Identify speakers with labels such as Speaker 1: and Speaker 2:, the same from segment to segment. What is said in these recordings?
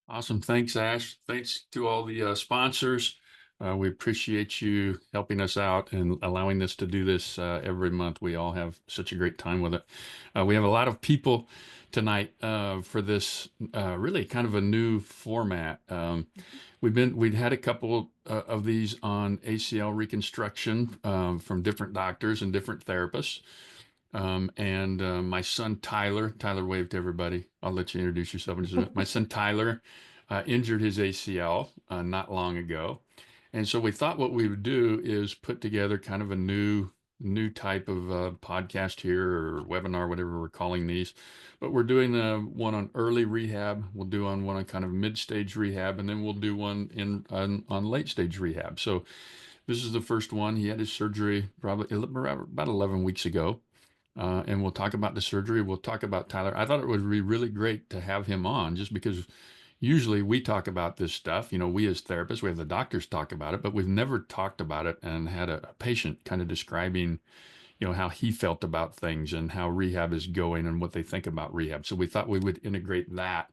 Speaker 1: Awesome. Thanks, Ash. Thanks to all the sponsors. We appreciate you helping us out and allowing us to do this every month. We all have such a great time with it. We have a lot of people tonight for this really kind of a new format. We'd had a couple of these on ACL reconstruction from different doctors and different therapists. And my son Tyler waved to everybody. I'll let you introduce yourself in just a minute. My son Tyler injured his ACL not long ago, and so we thought what we would do is put together kind of a new type of podcast here or webinar, whatever we're calling these. But we're doing one on early rehab. We'll do one on kind of mid-stage rehab, and then we'll do one on late-stage rehab. So this is the first one. He had his surgery probably about 11 weeks ago. And we'll talk about the surgery. We'll talk about Tyler. I thought it would be really great to have him on just because usually we talk about this stuff. We as therapists, we have the doctors talk about it, but we've never talked about it and had a patient kind of describing, how he felt about things and how rehab is going and what they think about rehab. So we thought we would integrate that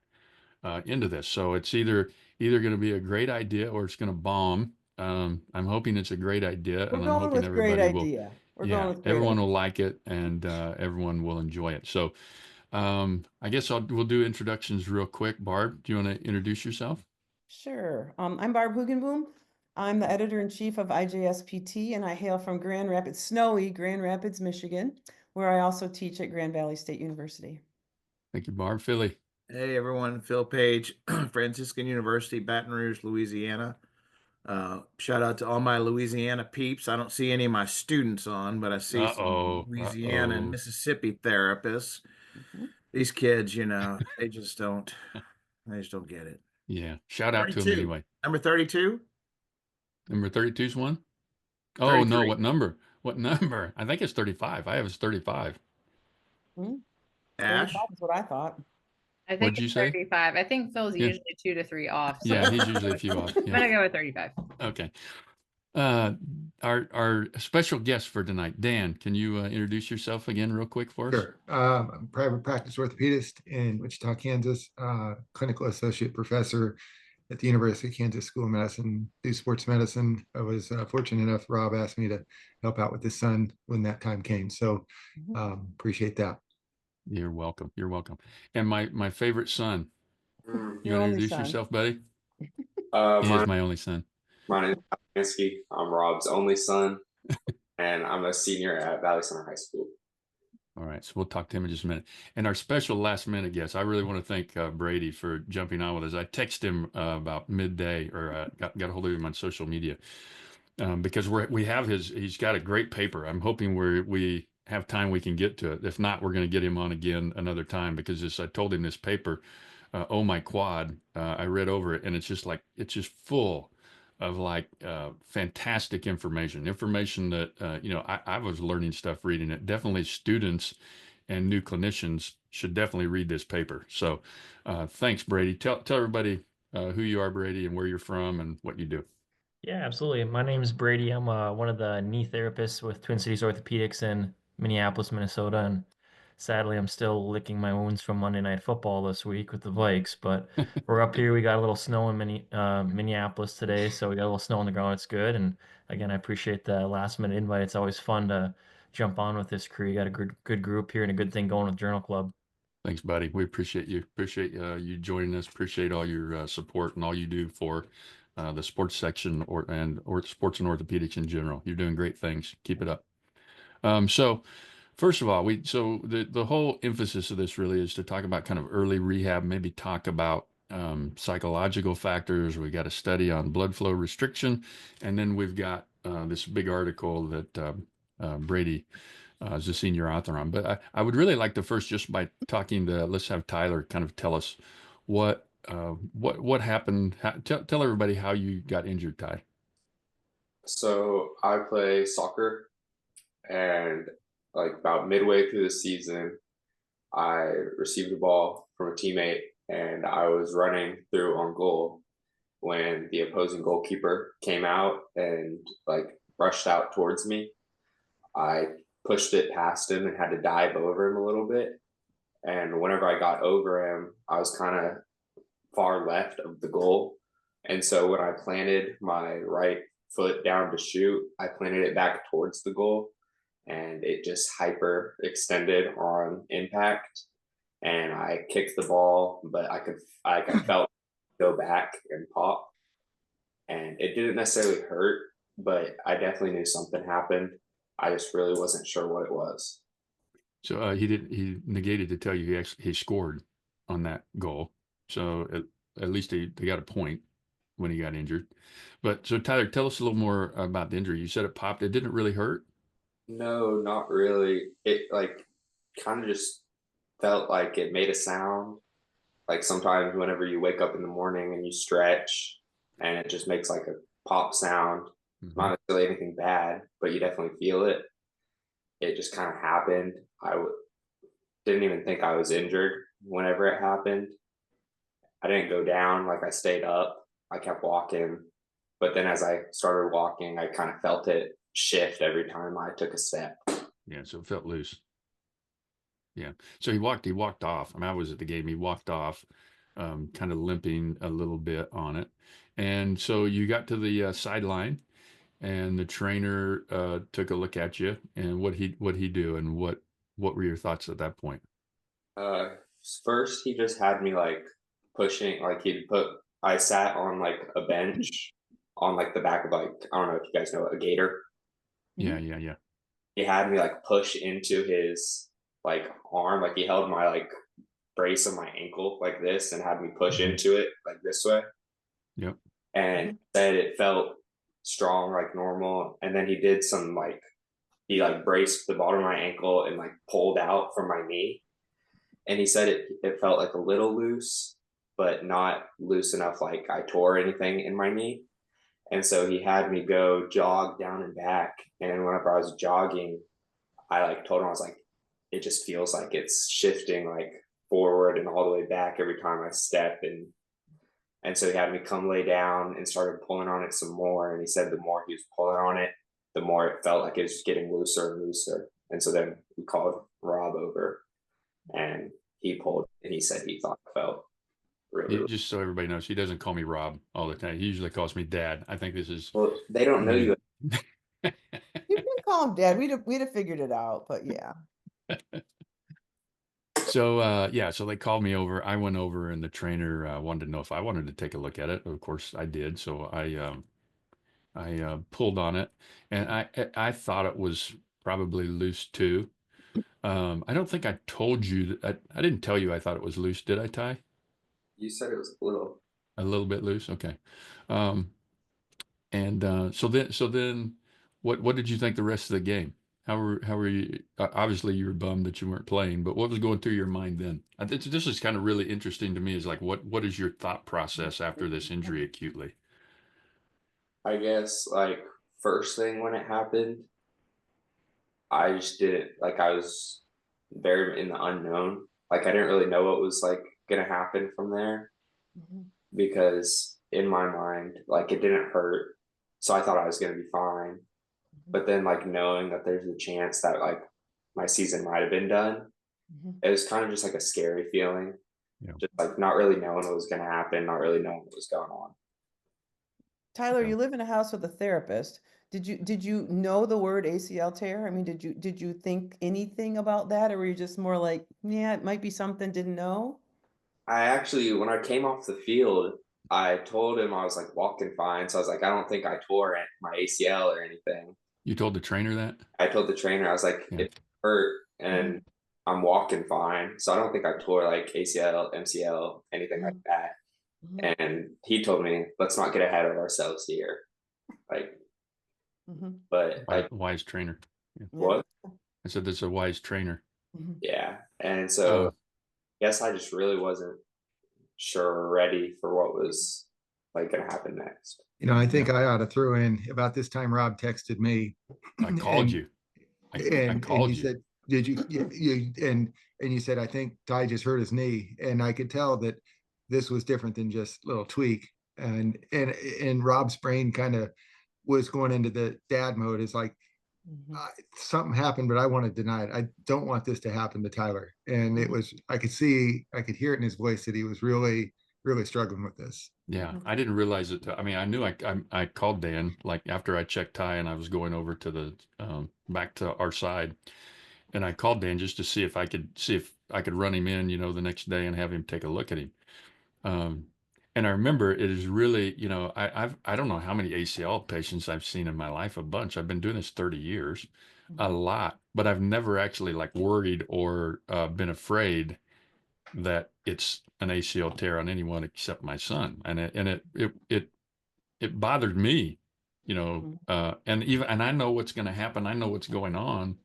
Speaker 1: into this. So it's either going to be a great idea or it's going to bomb. I'm hoping it's a great idea,
Speaker 2: We're
Speaker 1: and I'm
Speaker 2: going
Speaker 1: hoping
Speaker 2: with great
Speaker 1: everybody will,
Speaker 2: idea. We're going
Speaker 1: yeah,
Speaker 2: with great
Speaker 1: everyone
Speaker 2: idea.
Speaker 1: will like it, and everyone will enjoy it. So I guess we'll do introductions real quick. Barb, do you want to introduce yourself?
Speaker 2: Sure. I'm Barb Hoogenboom. I'm the editor-in-chief of IJSPT, and I hail from snowy Grand Rapids, Michigan, where I also teach at Grand Valley State University.
Speaker 1: Thank you, Barb. Philly.
Speaker 3: Hey everyone, Phil Page, Franciscan University, Baton Rouge, Louisiana. Shout out to all my Louisiana peeps. I don't see any of my students on, but I see some
Speaker 1: Uh-oh.
Speaker 3: Louisiana and
Speaker 1: Uh-oh.
Speaker 3: Mississippi therapists.
Speaker 2: Mhm.
Speaker 3: These kids, they just don't get it.
Speaker 1: Yeah. Shout out to him
Speaker 3: 32.
Speaker 1: anyway.
Speaker 3: Number 32?
Speaker 1: Number 32 is one? Oh, no.
Speaker 3: 33.
Speaker 1: What number? What number? I think it's 35. I have it's 35.
Speaker 2: Mhm. 35
Speaker 3: Ash?
Speaker 2: is what I thought.
Speaker 4: I think
Speaker 1: What'd you
Speaker 4: it's
Speaker 1: say?
Speaker 4: 35. I think Phil's
Speaker 1: Yeah.
Speaker 4: usually 2 to 3 off. So
Speaker 1: Yeah. He's usually a few off.
Speaker 4: I'm
Speaker 1: Yeah.
Speaker 4: gonna go with 35.
Speaker 1: Okay. Uh, our special guest for tonight, Dan, can you introduce yourself again real quick for us?
Speaker 5: Sure. I'm a private practice orthopedist in Wichita, Kansas, clinical associate professor at the University of Kansas School of Medicine, do sports medicine. I was fortunate enough, Rob asked me to help out with his son when that time came. So appreciate that.
Speaker 1: You're welcome. You're welcome. And my favorite son, you want to introduce yourself, buddy? He is my only son.
Speaker 6: My name is Ty Manske. I'm Rob's only son, and I'm a senior at Valley Center High School.
Speaker 1: All right, so we'll talk to him in just a minute. And our special last minute guest, I really want to thank Brady for jumping on with us. I texted him about midday, or got a hold of him on social media because we have he's got a great paper. I'm hoping we have time we can get to it. If not, we're going to get him on again another time because I told him this paper, Oh My Quad, I read over it and it's just full of fantastic information that I was learning stuff reading it. Definitely students and new clinicians should definitely read this paper. So thanks, Brady. Tell everybody who you are, Brady, and where you're from and what you do.
Speaker 7: Yeah, absolutely. My name is Brady. I'm one of the knee therapists with Twin Cities Orthopedics in Minneapolis, Minnesota. And sadly, I'm still licking my wounds from Monday Night Football this week with the Vikes. But we're up here. We got a little snow in Minneapolis today. So we got a little snow on the ground. It's good. And again, I appreciate the last minute invite. It's always fun to jump on with this crew. You got a good group here and a good thing going with Journal Club.
Speaker 1: Thanks, buddy. We appreciate you. Appreciate you joining us. Appreciate all your support and all you do for the sports section or sports and orthopedics in general. You're doing great things. Keep it up. So first of all, the whole emphasis of this really is to talk about kind of early rehab, maybe talk about psychological factors. We got a study on blood flow restriction, and then we've got this big article that Brady is a senior author on. But I would really like to first just by let's have Tyler kind of tell us what happened. Tell everybody how you got injured, Ty.
Speaker 6: So I play soccer, and like about midway through the season, I received the ball from a teammate, and I was running through on goal when the opposing goalkeeper came out and like rushed out towards me. I pushed it past him and had to dive over him a little bit. And whenever I got over him, I was kind of far left of the goal. And so when I planted my right foot down to shoot, I planted it back towards the goal, and it just hyper extended on impact. And I kicked the ball, but I felt it go back and pop. And it didn't necessarily hurt, but I definitely knew something happened. I just really wasn't sure what it was.
Speaker 1: So he negated to tell you he scored on that goal. So at least they got a point when he got injured. But so Tyler, tell us a little more about the injury. You said it popped. It didn't really hurt?
Speaker 6: No, not really. It like kind of just felt like it made a sound. Like sometimes whenever you wake up in the morning and you stretch and it just makes like a pop sound. Not necessarily anything bad, but you definitely feel it. It just kind of happened. Didn't even think I was injured whenever it happened. I didn't go down, like I stayed up. I kept walking. But then as I started walking, I kind of felt it shift every time I took a step.
Speaker 1: Yeah, so it felt loose. Yeah. So he walked off. I mean, I was at the game. He walked off, kind of limping a little bit on it. And so you got to the sideline, and the trainer took a look at you. And what he do, and what were your thoughts at that point?
Speaker 6: First, he just had me like pushing, like I sat on like a bench on like the back of like, I don't know if you guys know, a gator.
Speaker 1: Yeah.
Speaker 6: He had me like push into his like arm, like he held my like brace of my ankle like this and had me push into it like this way.
Speaker 1: Yep.
Speaker 6: And said it felt strong like normal. And then he did some like, he like braced the bottom of my ankle and like pulled out from my knee. And he said it felt like a little loose, but not loose enough like I tore anything in my knee. And so he had me go jog down and back. And whenever I was jogging, I like told him, I was like, it just feels like it's shifting like forward and all the way back every time I step. And so he had me come lay down and started pulling on it some more. And he said the more he was pulling on it, the more it felt like it was getting looser and looser. And so then we called Rob over, and he pulled, and he said he thought it felt really.
Speaker 1: Just so everybody knows, he doesn't call me Rob all the time. He usually calls me Dad. I think this is.
Speaker 6: Well, they don't know you.
Speaker 2: You can call him Dad. We'd have figured it out, but yeah.
Speaker 1: So so they called me over. I went over, and the trainer wanted to know if I wanted to take a look at it. Of course, I did. So I pulled on it, and I thought it was probably loose too. I don't think I told you that. I didn't tell you I thought it was loose, did I, Ty?
Speaker 6: You said it was
Speaker 1: A little bit loose. Okay. So then, what did you think the rest of the game? How were you? Obviously, you were bummed that you weren't playing, but what was going through your mind then? This is kind of really interesting to me. Is like, what is your thought process after this injury acutely?
Speaker 6: I guess like first thing when it happened, I just didn't like, I was very in the unknown. Like I didn't really know what was like gonna happen from there, because in my mind, like it didn't hurt. So I thought I was gonna be fine. But then like knowing that there's a chance that like my season might have been done, it was kind of just like a scary feeling.
Speaker 1: Yeah.
Speaker 6: Just like not really knowing what was gonna happen, not really knowing what was going on.
Speaker 2: Tyler,
Speaker 1: Yeah.
Speaker 2: you live in a house with a therapist. Did you know the word ACL tear? I mean, did you think anything about that, or were you just more like, yeah, it might be something, didn't know?
Speaker 6: I actually, when I came off the field, I told him I was like walking fine. So I was like, I don't think I tore my ACL or anything.
Speaker 1: You told the trainer that?
Speaker 6: I told the trainer, I was like, it hurt and I'm walking fine. So I don't think I tore like ACL, MCL, anything like that. And he told me, let's not get ahead of ourselves here. Like, but like,
Speaker 1: wise trainer. Yeah.
Speaker 6: What?
Speaker 1: I said, that's a wise trainer.
Speaker 6: Yeah. And so I guess I just really wasn't sure or ready for what was like going to happen next.
Speaker 5: You know, I think I ought to throw in about this time Rob texted me.
Speaker 1: I called you. I called
Speaker 5: and you
Speaker 1: you.
Speaker 5: said, did you and you said, I think Ty just hurt his knee. And I could tell that this was different than just a little tweak. And Rob's brain kind of was going into the dad mode. It's like, something happened, but I want to deny it. I don't want this to happen to Tyler. And it was, I could hear it in his voice that he was really really struggling with this.
Speaker 1: Yeah, I didn't realize it. I mean, I knew I called Dan like after I checked Ty and I was going over to the back to our side, and I called Dan just to see if I could run him in, the next day and have him take a look at him. And I remember it is really, I don't know how many ACL patients I've seen in my life, a bunch. I've been doing this 30 years, a lot, but I've never actually like worried or been afraid that it's an ACL tear on anyone except my son. And it bothered me, and I know what's going to happen. I know what's going on.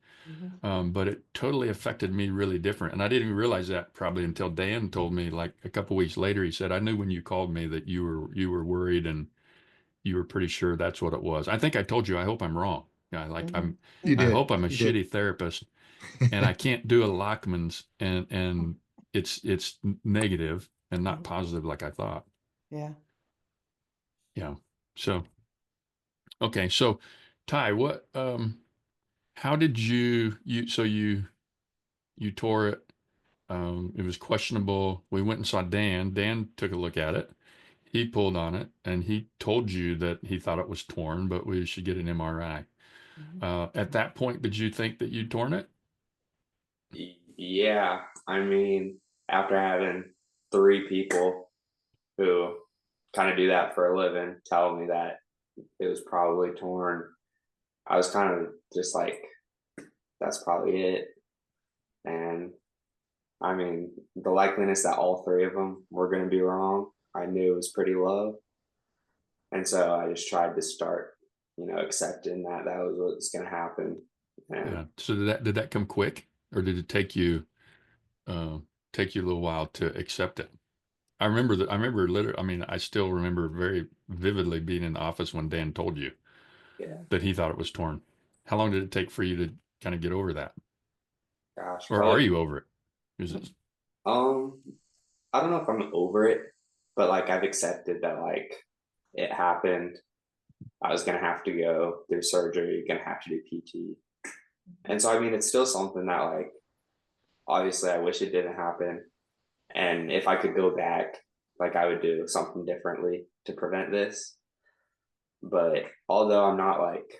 Speaker 1: But it totally affected me really different. And I didn't even realize that probably until Dan told me like a couple weeks later. He said, I knew when you called me that you were worried and you were pretty sure that's what it was. I think I told you, I hope I'm wrong. Yeah, like
Speaker 5: You
Speaker 1: I
Speaker 5: did.
Speaker 1: hope I'm a
Speaker 5: You did.
Speaker 1: shitty therapist and I can't do a Lockman's and it's negative and not positive like I thought.
Speaker 2: Yeah.
Speaker 1: Yeah. So, okay. So Ty, what, how did you tore it? It was questionable. We went and saw Dan. Dan took a look at it. He pulled on it and he told you that he thought it was torn, but we should get an MRI. At that point, did you think that you'd torn it?
Speaker 6: Yeah, I mean, after having 3 people who kind of do that for a living tell me that it was probably torn, I was kind of just like, that's probably it. And I mean, the likeliness that all 3 of them were going to be wrong, I knew it was pretty low. And so I just tried to start, accepting that was what's going to happen. And
Speaker 1: Yeah. So did that come quick, or did it take you a little while to accept it? I remember literally. I mean, I still remember very vividly being in the office when Dan told you that he thought it was torn. How long did it take for you to kind of get over that?
Speaker 6: gosh,
Speaker 1: Or are you over it? Is it?
Speaker 6: I don't know if I'm over it, but like I've accepted that like it happened. I was gonna have to go through surgery, gonna have to do PT. And so I mean it's still something that like obviously I wish it didn't happen. And if I could go back, like I would do something differently to prevent this. But although I'm not like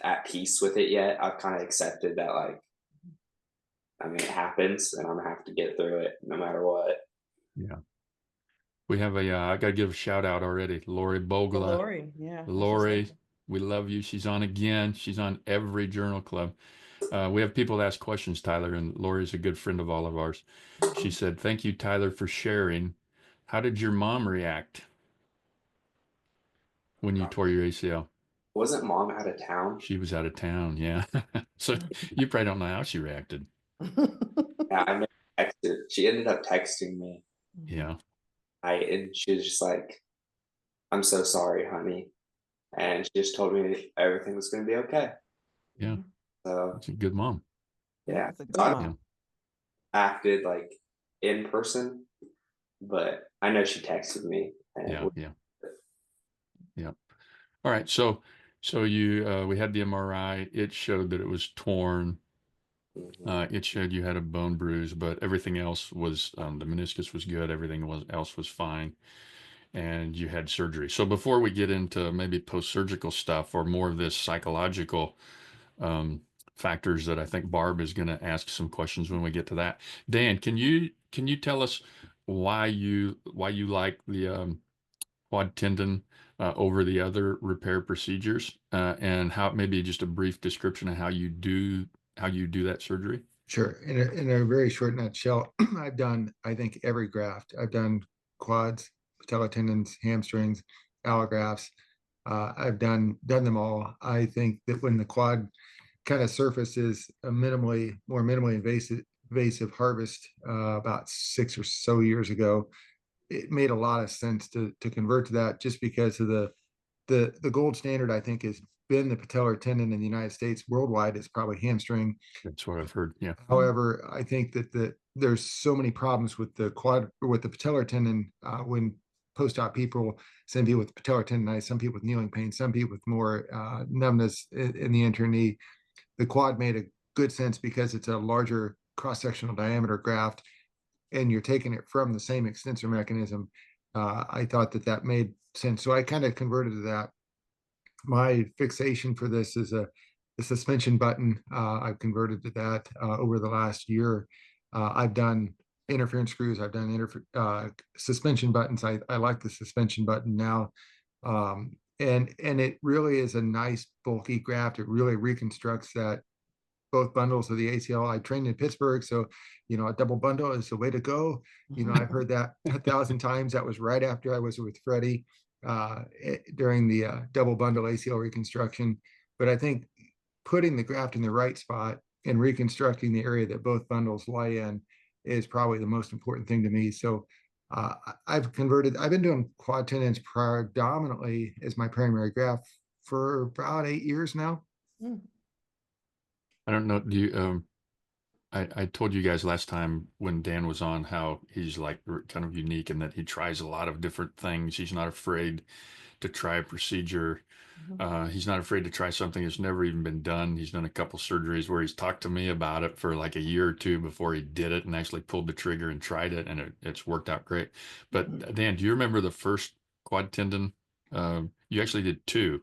Speaker 6: at peace with it yet, I've kind of accepted that like I mean it happens and I'm gonna have to get through it no matter what.
Speaker 1: Yeah. We have I got to give a shout out already. Lori Bogla.
Speaker 2: Lori, yeah.
Speaker 1: Lori, we love you. She's on again. She's on every journal club. We have people that ask questions, Tyler, and Lori's a good friend of all of ours. She said, thank you, Tyler, for sharing. How did your mom react when you tore your ACL?
Speaker 6: Wasn't Mom out of town?
Speaker 1: She was out of town, yeah. So you probably don't know how she reacted.
Speaker 6: Yeah, I never texted. She ended up texting me.
Speaker 1: Yeah.
Speaker 6: And she was just like, I'm so sorry, honey. And she just told me everything was going to be okay.
Speaker 1: Yeah.
Speaker 6: So
Speaker 1: That's a good mom.
Speaker 6: yeah,
Speaker 2: That's a good
Speaker 6: so I
Speaker 2: mom.
Speaker 6: acted like in person, but I know she texted me. And
Speaker 1: Yeah. All right. So you we had the MRI. It showed that it was torn. It showed you had a bone bruise, but everything else was the meniscus was good. Everything else was fine, and you had surgery. So before we get into maybe post-surgical stuff or more of this psychological factors that I think Barb is going to ask some questions when we get to that. Dan, can you tell us why you like the quad tendon over the other repair procedures, and how maybe just a brief description of how you do that surgery?
Speaker 5: Sure. In a very short nutshell, I've done, I think, every graft. I've done quads, patella tendons, hamstrings, allografts. I've done them all. I think that when the quad kind of surface is a more minimally invasive harvest about 6 or so years ago, it made a lot of sense to convert to that, just because of the gold standard, I think, has been the patellar tendon in the United States. Worldwide, it's probably hamstring.
Speaker 1: That's what I've heard. Yeah.
Speaker 5: However, I think that there's so many problems with the quad or with the patellar tendon when post-op people, some people with patellar tendonitis, some people with kneeling pain, some people with more numbness in the anterior knee. The quad made a good sense because it's a larger cross-sectional diameter graft. and you're taking it from the same extensor mechanism, I thought that made sense. So I kind of converted to that. My fixation for this is the suspension button. I've converted to that over the last year. I've done interference screws. I've done suspension buttons. I like the suspension button now. And it really is a nice bulky graft. It really reconstructs that both bundles of the ACL. I trained in Pittsburgh, so a double bundle is the way to go. I've heard that 1,000 times. That was right after I was with Freddie during the double bundle ACL reconstruction. But I think putting the graft in the right spot and reconstructing the area that both bundles lie in is probably the most important thing to me. So I've been doing quad tendons predominantly as my primary graft for about 8 years now.
Speaker 1: I don't know. Do you, I told you guys last time when Dan was on how he's like kind of unique in that he tries a lot of different things. He's not afraid to try a procedure. He's not afraid to try something that's never even been done. He's done a couple surgeries where he's talked to me about it for like a year or two before he did it and actually pulled the trigger and tried it, and it's worked out great. But Dan, do you remember the first quad tendon? You actually did two.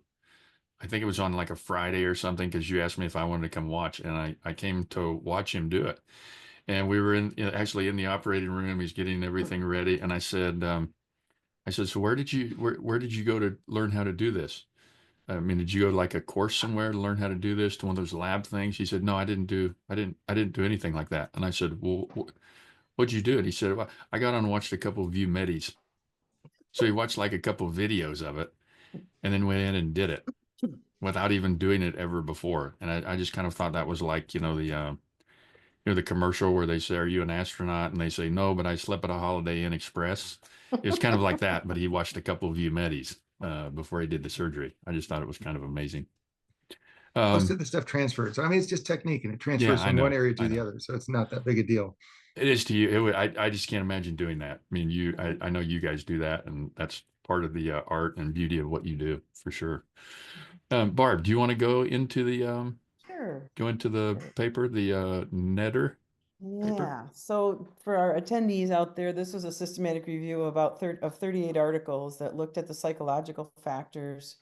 Speaker 1: I think it was on like a Friday or something because you asked me if I wanted to come watch, and I came to watch him do it. And we were actually in the operating room. He's getting everything ready, and I said, so where did you go to learn how to do this? I mean, did you go to like a course somewhere to learn how to do this, to one of those lab things? He said, no, I didn't do anything like that. And I said, well, what'd you do? And he said, well, I got on and watched a couple of View Medis. So he watched like a couple of videos of it and then went in and did it without even doing it ever before. And I just kind of thought that was like, the commercial where they say, are you an astronaut? And they say, no, but I slept at a Holiday Inn Express. It was kind of like that, but he watched a couple of View Medis before he did the surgery. I just thought it was kind of amazing.
Speaker 5: Most of the stuff transfers. I mean, it's just technique, and it transfers from one area to the other. So it's not that big a deal.
Speaker 1: It is to you. I just can't imagine doing that. I mean, I know you guys do that, and that's part of the art and beauty of what you do for sure. Barb, do you want to go into the
Speaker 2: Sure.
Speaker 1: go into the paper, the netter?
Speaker 2: Yeah. So for our attendees out there, this was a systematic review of 38 articles that looked at the psychological factors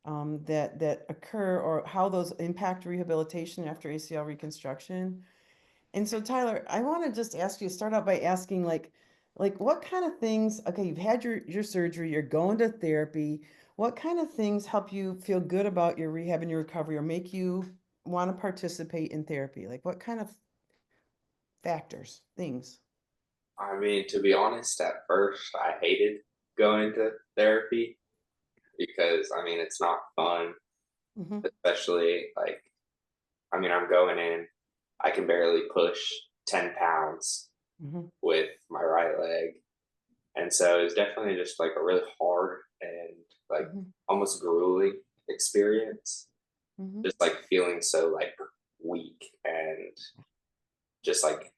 Speaker 2: that occur or how those impact rehabilitation after ACL reconstruction. And so, Tyler, I want to just ask you, start out by asking like what kind of things, okay, you've had your surgery, you're going to therapy. What kind of things help you feel good about your rehab and your recovery or make you want to participate in therapy? Like what kind of factors, things?
Speaker 6: I mean, to be honest, at first I hated going to therapy because I mean it's not fun, especially like I mean I'm going in, I can barely push 10 pounds with my right leg, and so it's definitely just like a really hard and like almost grueling experience. Just like feeling so like weak and just like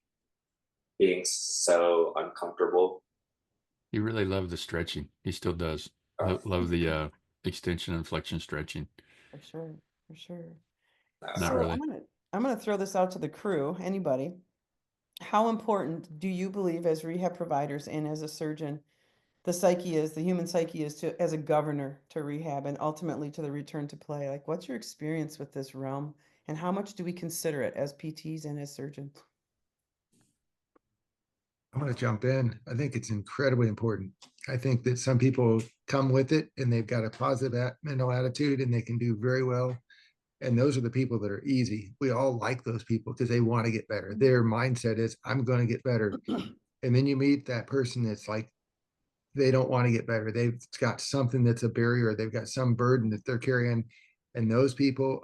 Speaker 6: being so uncomfortable.
Speaker 1: He really loved the stretching. He still does. Love the extension and flexion stretching.
Speaker 2: For sure, for sure.
Speaker 1: Not
Speaker 2: So
Speaker 1: really.
Speaker 2: I'm gonna throw this out to the crew. Anybody, how important do you believe as rehab providers and as a surgeon, the human psyche is to as a governor to rehab and ultimately to the return to play? Like, what's your experience with this realm, and how much do we consider it as PTs and as surgeons?
Speaker 5: I'm going to jump in. I think it's incredibly important. I think that some people come with it and they've got a positive mental attitude and they can do very well. And those are the people that are easy. We all like those people because they want to get better. Their mindset is, I'm going to get better. And then you meet that person that's like, they don't want to get better. They've got something that's a barrier. They've got some burden that they're carrying. And those people,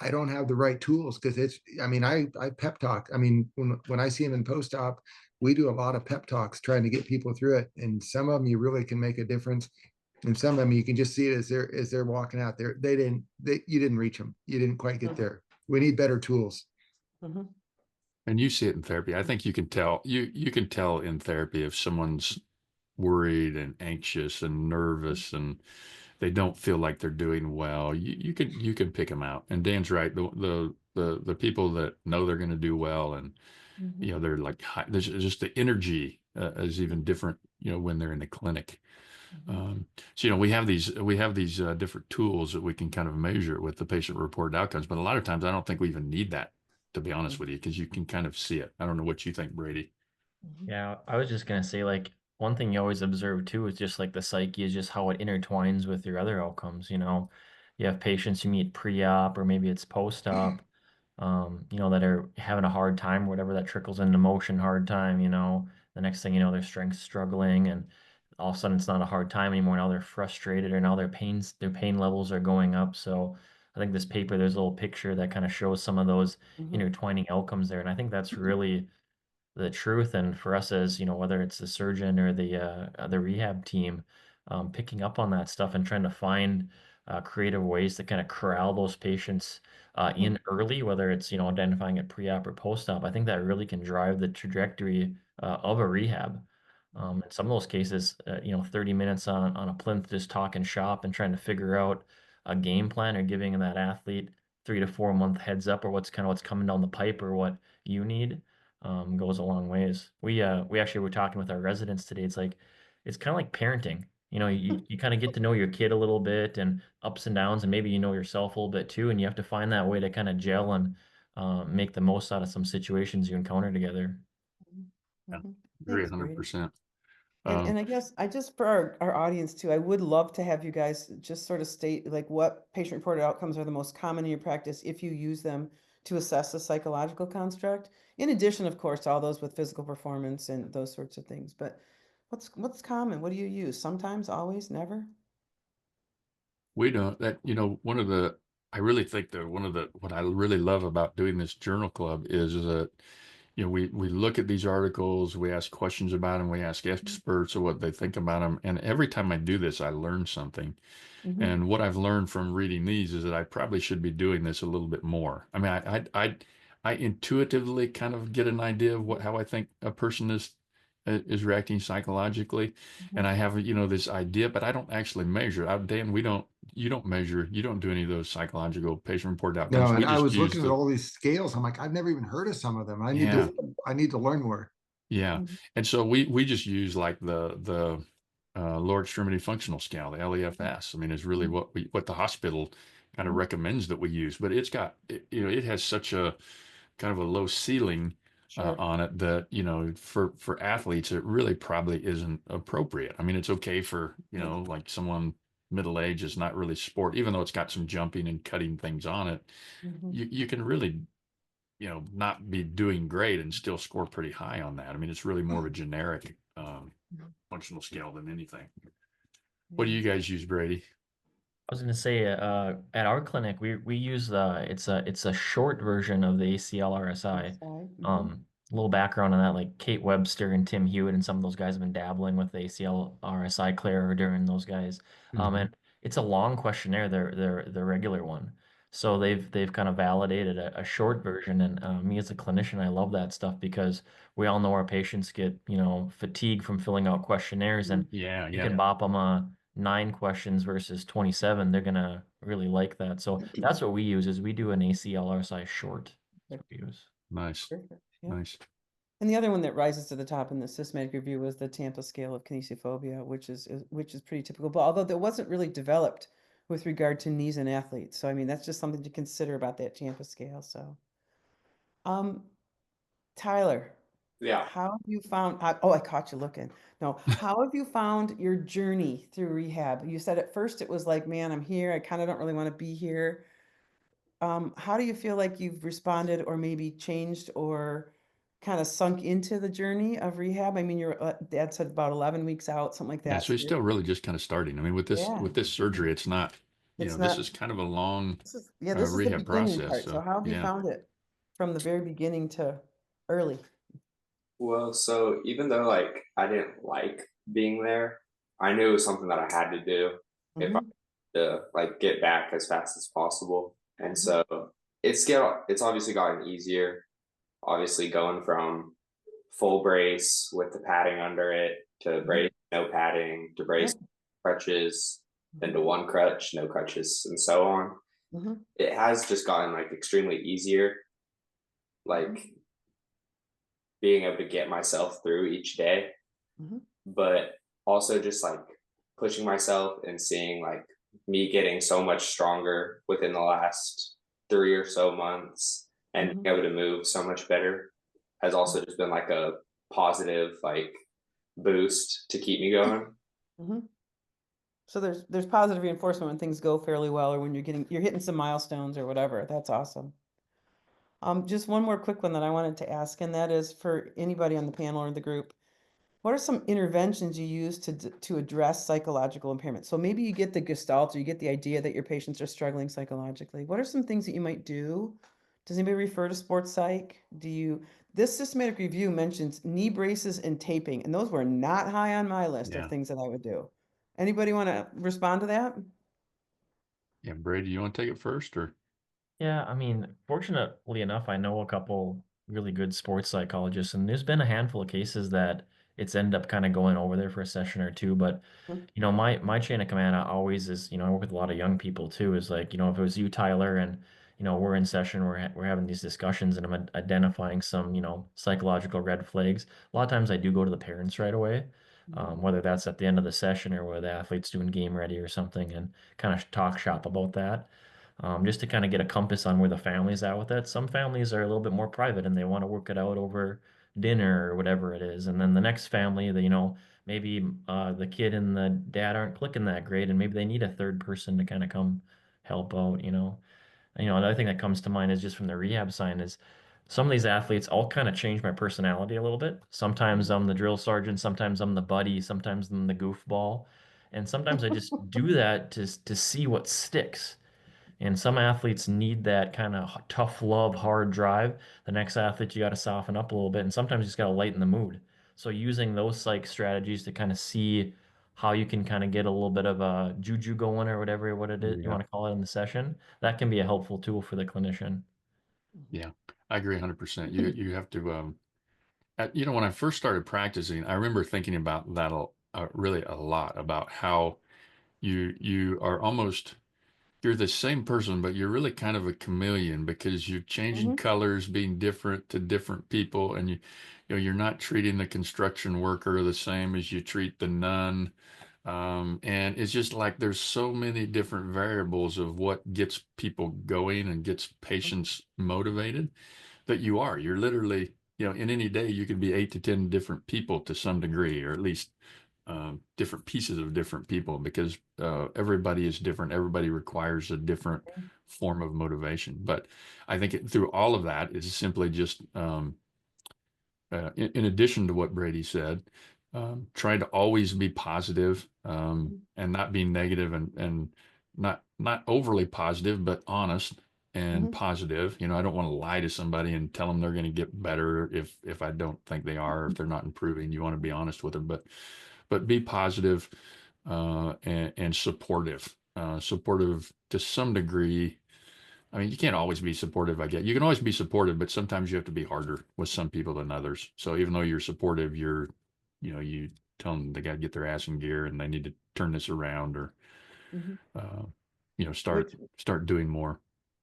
Speaker 5: I don't have the right tools because I pep talk. I mean, when I see them in post-op, we do a lot of pep talks trying to get people through it. And some of them you really can make a difference. And some of them you can just see it as they're walking out there. You didn't reach them. You didn't quite get there. We need better tools.
Speaker 1: And you see it in therapy. I think you can tell you can tell in therapy if someone's worried and anxious and nervous and they don't feel like they're doing well. You can pick them out. And Dan's right. The people that know they're going to do well and you know, they're like high, there's just the energy is even different, you know, when they're in the clinic. So, you know, we have these different tools that we can kind of measure with the patient-reported outcomes, but a lot of times I don't think we even need that, to be honest with you, because you can kind of see it. I don't know what you think, Brady.
Speaker 7: Yeah, I was just gonna say, like, one thing you always observe too is just like the psyche is just how it intertwines with your other outcomes. You have patients you meet pre-op or maybe it's post-op, that are having a hard time, whatever that trickles into motion, hard time, the next thing you know, their strength's struggling and all of a sudden it's not a hard time anymore. Now they're frustrated or now their pain levels are going up. So I think this paper, there's a little picture that kind of shows some of those intertwining outcomes there. And I think that's really the truth. And for us as, whether it's the surgeon or the rehab team, picking up on that stuff and trying to find creative ways to kind of corral those patients in early, whether it's, identifying it pre-op or post-op, I think that really can drive the trajectory of a rehab. In some of those cases, 30 minutes on a plinth, just talking shop and trying to figure out a game plan or giving that athlete 3 to 4 month heads up or what's coming down the pipe or what you need goes a long ways. We actually were talking with our residents today. It's kind of like parenting. You kind of get to know your kid a little bit and ups and downs, and maybe you know yourself a little bit too, and you have to find that way to kind of gel and make the most out of some situations you encounter together.
Speaker 1: Yeah, agree
Speaker 2: Thanks, Brady.
Speaker 1: 100%.
Speaker 2: And I guess for our audience too, I would love to have you guys just sort of state like what patient-reported outcomes are the most common in your practice if you use them to assess a psychological construct. In addition, of course, to all those with physical performance and those sorts of things. But what's common? What do you use? Sometimes, always, never?
Speaker 1: We don't that, I really think that what I really love about doing this journal club is that, we look at these articles, we ask questions about them, we ask experts of what they think about them. And every time I do this, I learn something. And what I've learned from reading these is that I probably should be doing this a little bit more. I mean, I intuitively kind of get an idea of how I think a person is reacting psychologically, and I have this idea, but I don't actually measure. Dan, you don't measure, you don't do any of those psychological patient-reported outcomes.
Speaker 5: No,
Speaker 1: We
Speaker 5: and I
Speaker 1: just
Speaker 5: was
Speaker 1: use
Speaker 5: looking at all these scales. I'm like, I've never even heard of some of them. I need to learn more.
Speaker 1: Yeah. And so we just use like the lower extremity functional scale, the LEFS. I mean, is really what the hospital kind of recommends that we use, but it has such a kind of a low ceiling on it that, for athletes, it really probably isn't appropriate. I mean, it's okay for, like someone middle age is not really sport, even though it's got some jumping and cutting things on it. You can really, not be doing great and still score pretty high on that. I mean, it's really more of a generic functional scale than anything. What do you guys use, Brady?
Speaker 7: I was going to say, at our clinic, we use it's a short version of the ACL RSI. A little background on that, like Kate Webster and Tim Hewitt and some of those guys have been dabbling with the ACL RSI, Claire during those guys. And it's a long questionnaire, the regular one. So they've kind of validated a short version, and me as a clinician, I love that stuff because we all know our patients get fatigue from filling out questionnaires, and you can bop them 9 questions versus 27. They're gonna really like that. So that's what we use. Is we do an ACL RSI short. That's what we use.
Speaker 1: Nice.
Speaker 2: Perfect. Yeah.
Speaker 1: Nice.
Speaker 2: And the other one that rises to the top in the systematic review was the Tampa scale of kinesiophobia, which is pretty typical. But although that wasn't really developed with regard to knees and athletes, so I mean that's just something to consider about that Tampa scale. So, Tyler,
Speaker 6: Yeah.
Speaker 2: how have you found? Oh, I caught you looking. No, how have you found your journey through rehab? You said at first it was like, man, I'm here. I kind of don't really want to be here. How do you feel like you've responded or maybe changed or kind of sunk into the journey of rehab? I mean, your dad said about 11 weeks out, something like that.
Speaker 1: Yeah, so he's still really just kind of starting. I mean, with this surgery, it's not, this is kind of a long
Speaker 2: this is the
Speaker 1: rehab
Speaker 2: beginning
Speaker 1: process.
Speaker 2: part. So how have you found it from the very beginning to early?
Speaker 6: Well, so even though like I didn't like being there, I knew it was something that I had to do if I wanted to like get back as fast as possible. And so it's obviously gotten easier. Obviously going from full brace with the padding under it to brace, no padding, to brace, crutches, then to one crutch, no crutches, and so on. It has just gotten like extremely easier. Like being able to get myself through each day,
Speaker 2: Mhm.
Speaker 6: but also just like pushing myself and seeing like me getting so much stronger within the last 3 or so months and
Speaker 2: Mhm.
Speaker 6: being able to move so much better has also just been like a positive like boost to keep me going.
Speaker 2: Mhm. So there's positive reinforcement when things go fairly well, or when you're hitting some milestones or whatever. That's awesome. Just one more quick one that I wanted to ask, and that is for anybody on the panel or the group. What are some interventions you use to address psychological impairment? So maybe you get the gestalt, or you get the idea that your patients are struggling psychologically. What are some things that you might do? Does anybody refer to sports psych? This systematic review mentions knee braces and taping, and those were not high on my list of
Speaker 1: Yeah.
Speaker 2: things that I would do. Anybody want to respond to that?
Speaker 1: Yeah, Brady, you want to take it first, or?
Speaker 7: Yeah, I mean, fortunately enough, I know a couple really good sports psychologists, and there's been a handful of cases that it's ended up kind of going over there for a session or two. But
Speaker 2: Mhm.
Speaker 7: my chain of command always is, I work with a lot of young people too. Is like, if it was you, Tyler, and we're in session, we're having these discussions, and I'm identifying some, psychological red flags. A lot of times I do go to the parents right away, whether that's at the end of the session or where the athlete's doing game ready or something, and kind of talk shop about that, just to kind of get a compass on where the family's at with it. Some families are a little bit more private and they want to work it out over dinner or whatever it is. And then the next family, maybe the kid and the dad aren't clicking that great, and maybe they need a third person to kind of come help out. Another thing that comes to mind is just from the rehab side is some of these athletes all kind of change my personality a little bit. Sometimes I'm the drill sergeant, sometimes I'm the buddy, sometimes I'm the goofball. And sometimes I just do that to see what sticks. And some athletes need that kind of tough love, hard drive. The next athlete, you got to soften up a little bit. And sometimes you just got to lighten the mood. So using those psych strategies to kind of see how you can kind of get a little bit of a juju going or whatever what it is you
Speaker 1: Yeah.
Speaker 7: want to call it in the session, that can be a helpful tool for the clinician.
Speaker 1: Yeah, I agree 100%. You have to, when I first started practicing, I remember thinking about that really a lot, about how you are almost, you're the same person, but you're really kind of a chameleon, because you're changing
Speaker 2: Mhm.
Speaker 1: colors, being different to different people, and you're not treating the construction worker the same as you treat the nun. And it's just like there's so many different variables of what gets people going and gets patients motivated, that you're literally, in any day you could be 8 to 10 different people to some degree, or at least different pieces of different people, because everybody is different. Everybody requires a different form of motivation. But I think through all of that is simply just, in addition to what Brady said, trying to always be positive, and not be negative, and not overly positive, but honest and
Speaker 2: Mhm.
Speaker 1: positive. I don't want to lie to somebody and tell them they're going to get better if I don't think they are, or if they're not improving. You want to be honest with them, but be positive, and supportive. Supportive to some degree. I mean, you can't always be supportive, I get. You can always be supportive, but sometimes you have to be harder with some people than others. So even though you're supportive, you tell them they got to get their ass in gear and they need to turn this around, or,
Speaker 2: Mhm.
Speaker 1: uh,
Speaker 2: Which
Speaker 1: start doing more.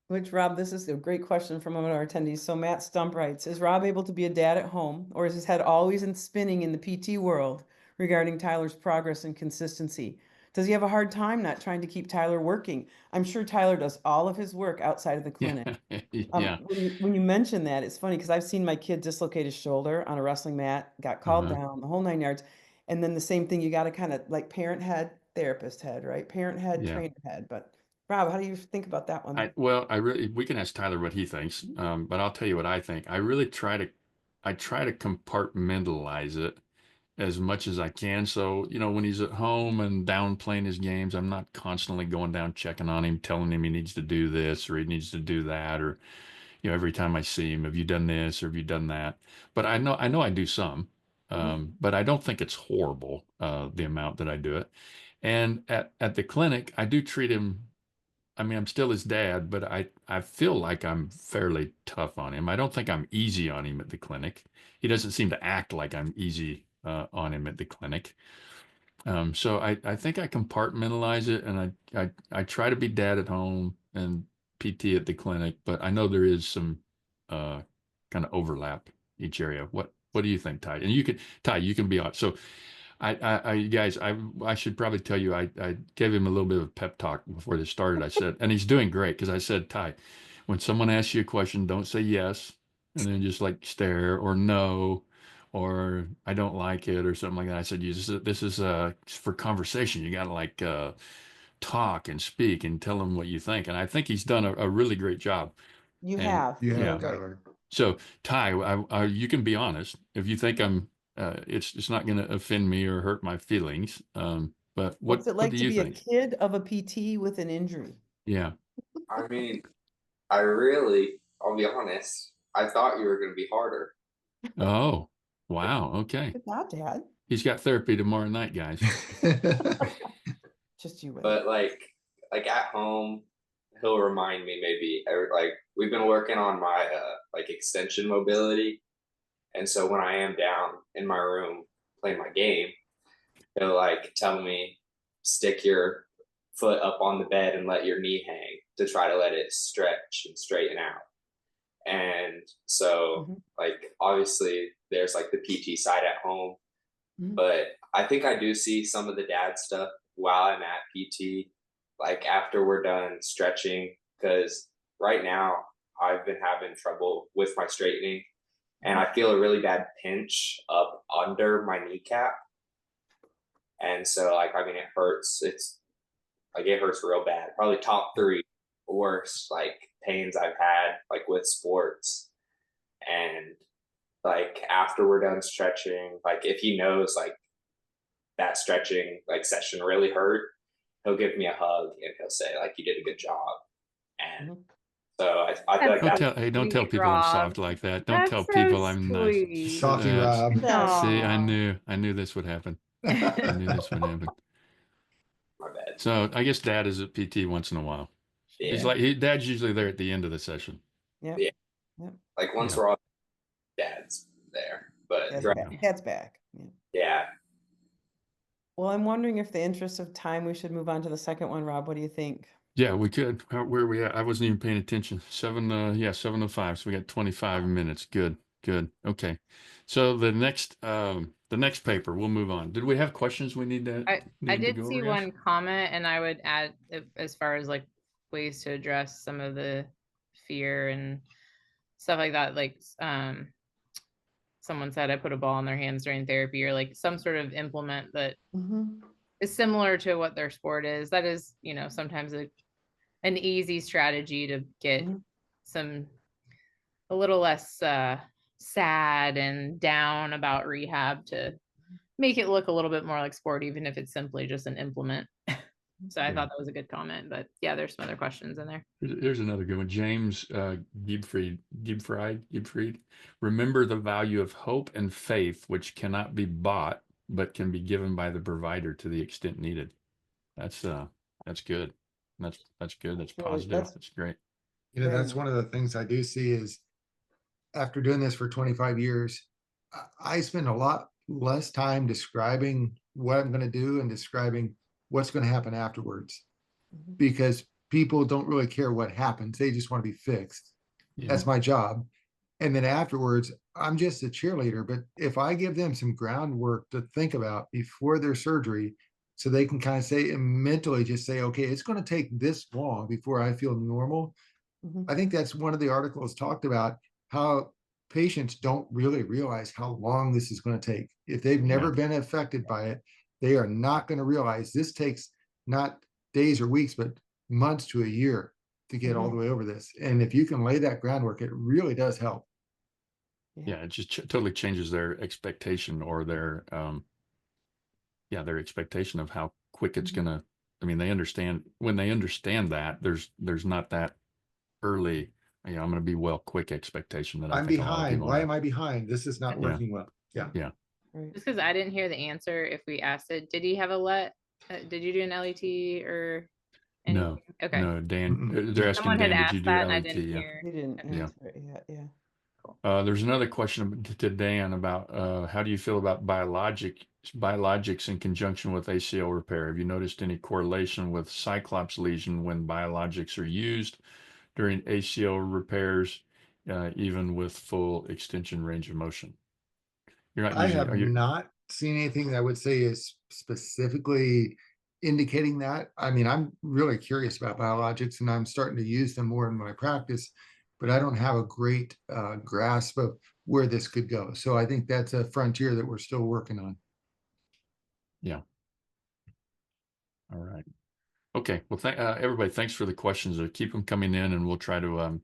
Speaker 2: Rob, this is a great question from one of our attendees. So Matt Stump writes, is Rob able to be a dad at home, or is his head always in spinning in the PT world regarding Tyler's progress and consistency? Does he have a hard time not trying to keep Tyler working? I'm sure Tyler does all of his work outside of the
Speaker 1: Yeah.
Speaker 2: clinic.
Speaker 1: Yeah.
Speaker 2: When you mention that, it's funny because I've seen my kid dislocate his shoulder on a wrestling mat, got called
Speaker 1: Uh-huh.
Speaker 2: down, the whole 9 yards. And then the same thing, you got to kind of like parent head, therapist head, right? Parent head,
Speaker 1: Yeah.
Speaker 2: trainer head. But Rob, how do you think about that one?
Speaker 1: We can ask Tyler what he thinks, but I'll tell you what I think. I try to compartmentalize it as much as I can. So, when he's at home and down playing his games, I'm not constantly going down checking on him, telling him he needs to do this or he needs to do that, or, every time I see him, have you done this or have you done that? But I know I do some, but I don't think it's horrible, the amount that I do it. And at the clinic, I do treat him. I mean, I'm still his dad, but I feel like I'm fairly tough on him. I don't think I'm easy on him at the clinic. He doesn't seem to act like I'm easy, on him at the clinic. So I think I compartmentalize it, and I try to be dad at home and PT at the clinic, but I know there is some, kind of overlap each area. What What do you think, Ty? And Ty, you can be on. So guys, I should probably tell you, I gave him a little bit of a pep talk before this started. I said, and he's doing great, because I said, Ty, when someone asks you a question, don't say yes, and then just like stare or no, or I don't like it or something like that. I said, this is for conversation. You got to like talk and speak and tell them what you think. And I think he's done a really great job.
Speaker 2: You
Speaker 1: And-
Speaker 2: have.
Speaker 5: You
Speaker 2: You're
Speaker 1: Yeah.
Speaker 5: have,
Speaker 2: great.
Speaker 5: Tyler.
Speaker 1: So Ty, you can be honest. If you think I'm, it's not going to offend me or hurt my feelings. But
Speaker 2: What's it
Speaker 1: what
Speaker 2: like
Speaker 1: do
Speaker 2: to
Speaker 1: you
Speaker 2: be a
Speaker 1: think?
Speaker 2: kid of a PT with an injury?
Speaker 1: Yeah.
Speaker 6: I mean, I'll be honest, I thought you were going to be harder.
Speaker 1: Oh, wow. Okay.
Speaker 2: Good job, Dad.
Speaker 1: He's got therapy tomorrow night, guys.
Speaker 2: Just you wait.
Speaker 6: But like at home, he'll remind me maybe like we've been working on my like extension mobility, and so when I am down in my room playing my game, he'll like tell me stick your foot up on the bed and let your knee hang to try to let it stretch and straighten out. And so like obviously there's like the PT side at home, but I think I do see some of the dad stuff while I'm at PT, like after we're done stretching, because right now I've been having trouble with my straightening, and I feel a really bad pinch up under my kneecap. And so like, I mean, it hurts. It's like, it hurts real bad. Probably top 3 worst like pains I've had like with sports. And like after we're done stretching, like if he knows like that stretching like session really hurt, he'll give me a hug and he'll say like, you did a good job. And so I feel like
Speaker 1: Don't tell
Speaker 4: Sweet,
Speaker 1: people I'm
Speaker 4: Rob.
Speaker 1: soft like that. Don't
Speaker 4: That's
Speaker 1: tell
Speaker 4: so
Speaker 1: people I'm nice.
Speaker 4: sweet.
Speaker 5: Softy Rob.
Speaker 1: See, I
Speaker 4: Aw.
Speaker 1: knew this would happen. I knew this would happen.
Speaker 6: my bad.
Speaker 1: So I guess Dad is at PT once in a while.
Speaker 6: Yeah.
Speaker 1: He's like, Dad's usually there at the end of the session.
Speaker 2: Yep.
Speaker 6: Yeah.
Speaker 2: Yep.
Speaker 6: Like once
Speaker 1: Yeah.
Speaker 6: we're all dad's there, but
Speaker 2: Dad's
Speaker 6: throughout-
Speaker 2: back. Dad's back. Yeah.
Speaker 6: yeah,
Speaker 2: Well, I'm wondering if the interest of time, we should move on to the second one. Rob, what do you think?
Speaker 1: Yeah, we could. Where are we at? I wasn't even paying attention. 7:05. So we got 25 minutes. Good. Okay. So the next paper, we'll move on. Did we have questions we need to
Speaker 4: I
Speaker 1: need to
Speaker 4: did
Speaker 1: go
Speaker 4: see
Speaker 1: over, guys?
Speaker 4: one comment, and I would add as far as like ways to address some of the fear and stuff like that. Like someone said, I put a ball in their hands during therapy, or like some sort of implement that is similar to what their sport is. That is, sometimes an easy strategy to get a little less sad and down about rehab, to make it look a little bit more like sport, even if it's simply just an implement. So I thought that was a good comment. But yeah, there's some other questions in there.
Speaker 1: Here's another good one. James Gibfried. Remember the value of hope and faith, which cannot be bought, but can be given by the provider to the extent needed. That's good. That's good. That's
Speaker 2: really-
Speaker 1: positive.
Speaker 2: that's-
Speaker 1: That's great.
Speaker 5: You know, that's one of the things I do see is after doing this for 25 years, I spend a lot less time describing what I'm going to do and describing what's going to happen afterwards, because people don't really care what happens. They just want to be fixed.
Speaker 1: Yeah.
Speaker 5: That's my job. And then afterwards, I'm just a cheerleader. But if I give them some groundwork to think about before their surgery, so they can kind of say and mentally just say, okay, it's going to take this long before I feel normal. I think that's one of the articles talked about, how patients don't really realize how long this is going to take. If they've never been affected by it, they are not going to realize this takes not days or weeks, but months to a year to get all the way over this. And if you can lay that groundwork, it really does help.
Speaker 1: Yeah, it just totally changes their expectation, or their their expectation of how quick it's gonna. I mean, when they understand that there's not that early, I'm gonna be well quick expectation that I
Speaker 5: I'm
Speaker 1: think a lot of
Speaker 5: behind.
Speaker 1: people
Speaker 5: Why
Speaker 1: have.
Speaker 5: am I behind? This is not
Speaker 1: Yeah.
Speaker 5: working well. Yeah.
Speaker 2: Right.
Speaker 4: Just because I didn't hear the answer, if we asked it, did he have a did you do an LET or anything?
Speaker 1: No,
Speaker 4: Okay.
Speaker 1: no, Dan.
Speaker 5: Mm-mm.
Speaker 1: They're asking
Speaker 4: Someone had
Speaker 1: Dan, did you
Speaker 4: asked
Speaker 1: do
Speaker 4: that and I
Speaker 1: LET?
Speaker 4: didn't
Speaker 1: Yeah.
Speaker 4: hear.
Speaker 2: He didn't
Speaker 1: Yeah.
Speaker 2: answer it yet. Yeah.
Speaker 1: There's another question to Dan about how do you feel about biologics in conjunction with ACL repair? Have you noticed any correlation with cyclops lesion when biologics are used during ACL repairs, even with full extension range of motion? You're not
Speaker 5: I
Speaker 1: using,
Speaker 5: have
Speaker 1: are you?
Speaker 5: not seen anything that I would say is specifically indicating that. I mean, I'm really curious about biologics and I'm starting to use them more in my practice, but I don't have a great grasp of where this could go. So I think that's a frontier that we're still working on.
Speaker 1: Yeah. All right. Okay. Well, everybody, thanks for the questions. Keep them coming in, and we'll try to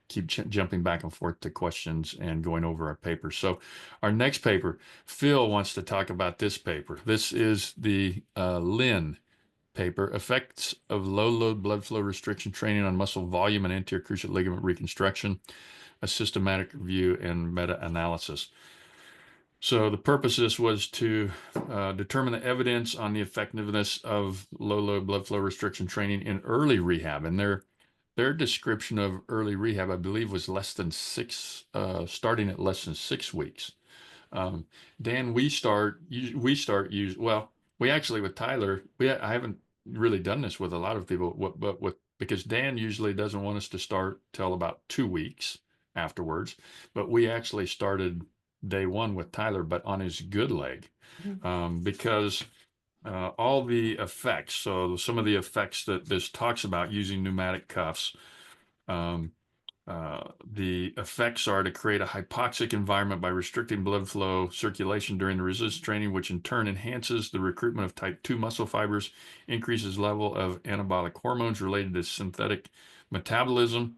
Speaker 1: keep jumping back and forth to questions and going over our paper. So our next paper, Phil wants to talk about this paper. This is the Lynn paper, Effects of Low Load Blood Flow Restriction Training on Muscle Volume and Anterior Cruciate Ligament Reconstruction, a Systematic Review and Meta-Analysis. So the purpose of this was to determine the evidence on the effectiveness of low load blood flow restriction training in early rehab. And their description of early rehab, I believe, was less than starting at less than 6 weeks. Dan, we actually with Tyler, I haven't really done this with a lot of people, because Dan usually doesn't want us to start till about 2 weeks afterwards, but we actually started day one with Tyler, but on his good leg, because all the effects. So some of the effects that this talks about using pneumatic cuffs. The effects are to create a hypoxic environment by restricting blood flow circulation during the resistance training, which in turn enhances the recruitment of type 2 muscle fibers, increases level of anabolic hormones related to synthetic metabolism,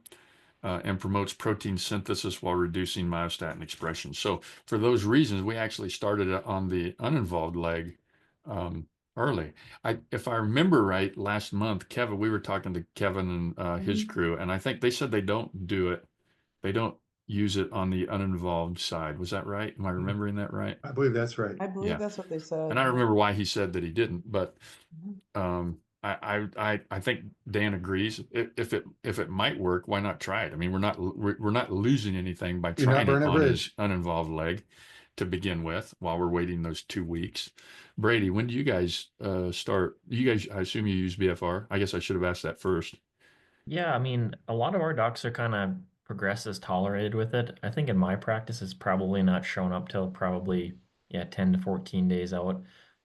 Speaker 1: and promotes protein synthesis while reducing myostatin expression. So for those reasons, we actually started on the uninvolved leg early. If I remember right, last month, we were talking to Kevin and his crew, and I think they said they don't do it. They don't use it on the uninvolved side. Was that right? Am I remembering that right?
Speaker 5: I believe that's right.
Speaker 2: I believe
Speaker 1: Yeah.
Speaker 2: that's what they said.
Speaker 1: And I don't remember why he said that he didn't, but
Speaker 2: Mhm.
Speaker 1: I think Dan agrees. If it might work, why not try it? I mean, we're not losing anything by
Speaker 5: Do not
Speaker 1: trying it
Speaker 5: burn a
Speaker 1: on his
Speaker 5: bridge.
Speaker 1: uninvolved leg to begin with while we're waiting those 2 weeks. Brady, when do you guys start? You guys, I assume you use BFR. I guess I should have asked that first.
Speaker 7: Yeah, I mean, a lot of our docs are kind of progresses tolerated with it. I think in my practice, it's probably not shown up till probably, yeah, 10 to 14 days out,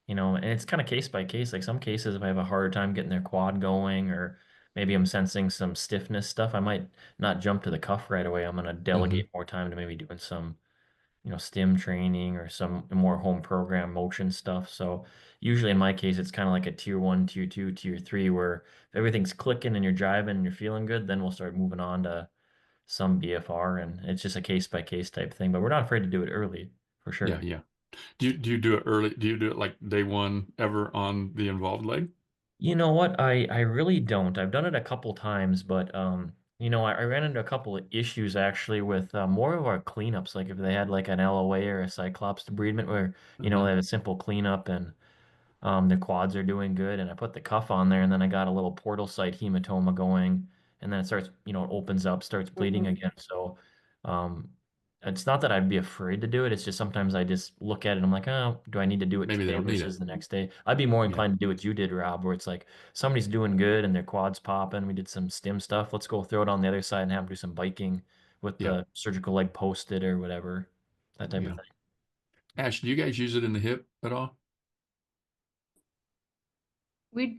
Speaker 7: and it's kind of case by case. Like some cases, if I have a harder time getting their quad going, or maybe I'm sensing some stiffness stuff, I might not jump to the cuff right away. I'm going to delegate more time to maybe doing some stim training or some more home program motion stuff. So usually in my case, it's kind of like a tier 1, tier 2, tier 3, where if everything's clicking and you're driving and you're feeling good, then we'll start moving on to some BFR, and it's just a case by case type thing. But we're not afraid to do it early for sure.
Speaker 1: Yeah, yeah. Do you do it early? Do you do it like day one ever on the involved leg?
Speaker 7: You know what? I really don't. I've done it a couple times, but I ran into a couple of issues actually with more of our cleanups. Like if they had like an LOA or a Cyclops debridement, where they have a simple cleanup and the quads are doing good, and I put the cuff on there, and then I got a little portal site hematoma going, and then it starts, it opens up, starts bleeding again. So, um, it's not that I'd be afraid to do it. It's just sometimes I just look at it, and I'm like, oh, do I need to do it
Speaker 1: Maybe they
Speaker 7: today
Speaker 1: don't need
Speaker 7: versus
Speaker 1: it.
Speaker 7: the next day? I'd be more
Speaker 1: Yeah.
Speaker 7: inclined to do what you did, Rob, where it's like somebody's doing good and their quads popping. We did some stim stuff. Let's go throw it on the other side and have them do some biking with
Speaker 1: Yeah.
Speaker 7: the surgical leg posted or whatever, that type of
Speaker 1: Yeah.
Speaker 7: thing.
Speaker 1: Ash, do you guys use it in the hip at all?
Speaker 4: We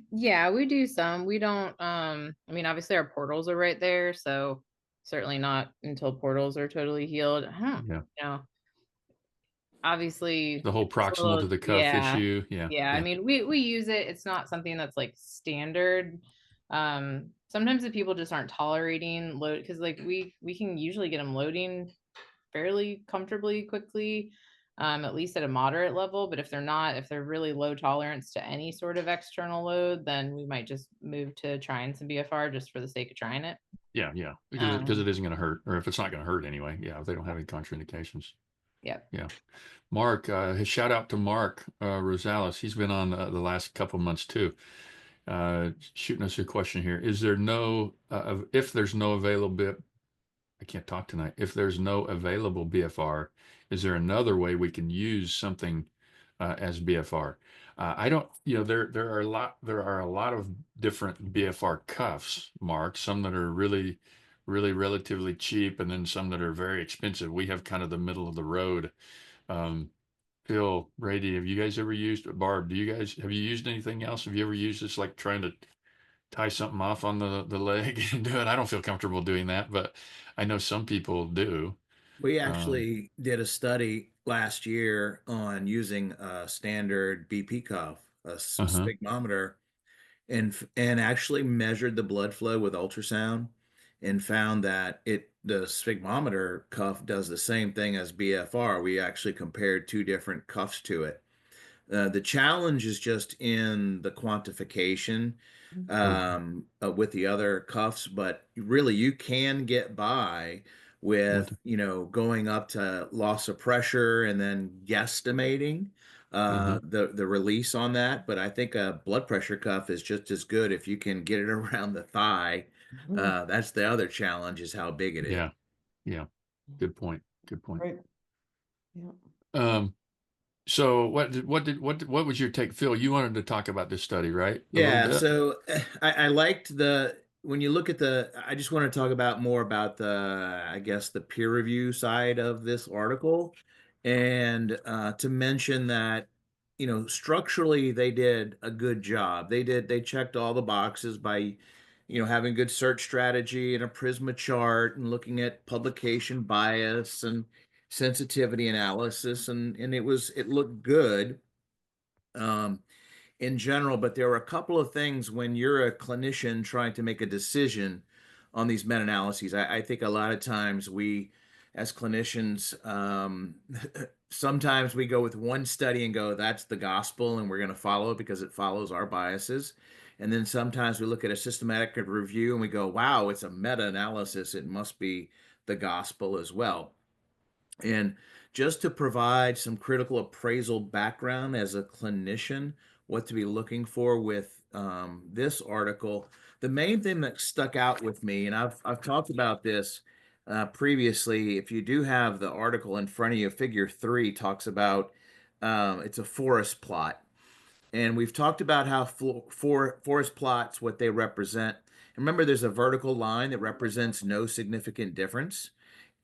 Speaker 4: do some. We don't I mean obviously our portals are right there, so certainly not until portals are totally healed.
Speaker 1: Yeah.
Speaker 4: Obviously
Speaker 1: The whole
Speaker 4: it's a
Speaker 1: proximal to
Speaker 4: little-
Speaker 1: the cuff
Speaker 4: yeah.
Speaker 1: issue. Yeah.
Speaker 4: Yeah, I mean we use it. It's not something that's like standard. Sometimes the people just aren't tolerating load, because like we can usually get them loading fairly comfortably quickly, at least at a moderate level. But if they're really low tolerance to any sort of external load, then we might just move to trying some BFR just for the sake of trying it.
Speaker 1: Yeah. Because it isn't going to hurt, or if it's not going to hurt anyway. Yeah. If they don't have any contraindications.
Speaker 4: Yeah.
Speaker 1: Yeah. Mark, shout out to Mark Rosales. He's been on the last couple months too. Shooting us a question here. Is there if there's no available, I can't talk tonight. If there's no available BFR, is there another way we can use something as BFR? I don't, there are a lot of different BFR cuffs, Mark, some that are really, really relatively cheap, and then some that are very expensive. We have kind of the middle of the road. Phil, Brady, have you guys ever used, Barb, have you used anything else? Have you ever used this, like trying to tie something off on the leg and do it? I don't feel comfortable doing that, but I know some people do.
Speaker 3: We actually did a study last year on using a standard BP cuff, a
Speaker 1: Uh-huh.
Speaker 3: sphygmometer, and actually measured the blood flow with ultrasound and found that the sphygmometer cuff does the same thing as BFR. We actually compared two different cuffs to it. The challenge is just in the quantification with the other cuffs, but really you can get by with, going up to loss of pressure and then guesstimating the release on that. But I think a blood pressure cuff is just as good if you can get it around the thigh. That's the other challenge, is how big it is.
Speaker 1: Yeah. Yeah. Good point. Good point.
Speaker 2: Right. Yeah.
Speaker 1: So what was your take, Phil? You wanted to talk about this study, right? A little
Speaker 3: Yeah,
Speaker 1: bit?
Speaker 3: so I liked when you look at I just want to talk about more about I guess, the peer review side of this article, and to mention that, structurally they did a good job. They checked all the boxes by, having good search strategy and a Prisma chart and looking at publication bias and sensitivity analysis, and it looked good. In general, but there were a couple of things when you're a clinician trying to make a decision on these meta-analyses. I think a lot of times we, as clinicians, sometimes we go with one study and go, that's the gospel, and we're going to follow it because it follows our biases. And then sometimes we look at a systematic review and we go, wow, it's a meta-analysis. It must be the gospel as well. And just to provide some critical appraisal background as a clinician, what to be looking for with this article, the main thing that stuck out with me, and I've talked about this previously, if you do have the article in front of you, Figure 3 talks about it's a forest plot. And we've talked about how forest plots, what they represent. Remember, there's a vertical line that represents no significant difference.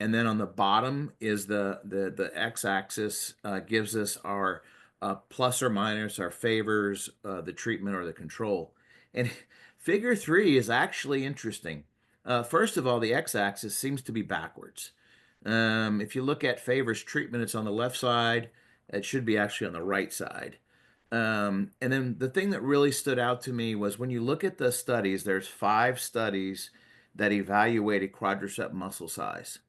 Speaker 3: And then on the bottom is the x-axis, gives us our plus or minus, our favors, the treatment or the control. And Figure 3 is actually interesting. First of all, the x-axis seems to be backwards. If you look at favors treatment, it's on the left side. It should be actually on the right side. And then the thing that really stood out to me was when you look at the studies, there's 5 studies that evaluated quadricep muscle size.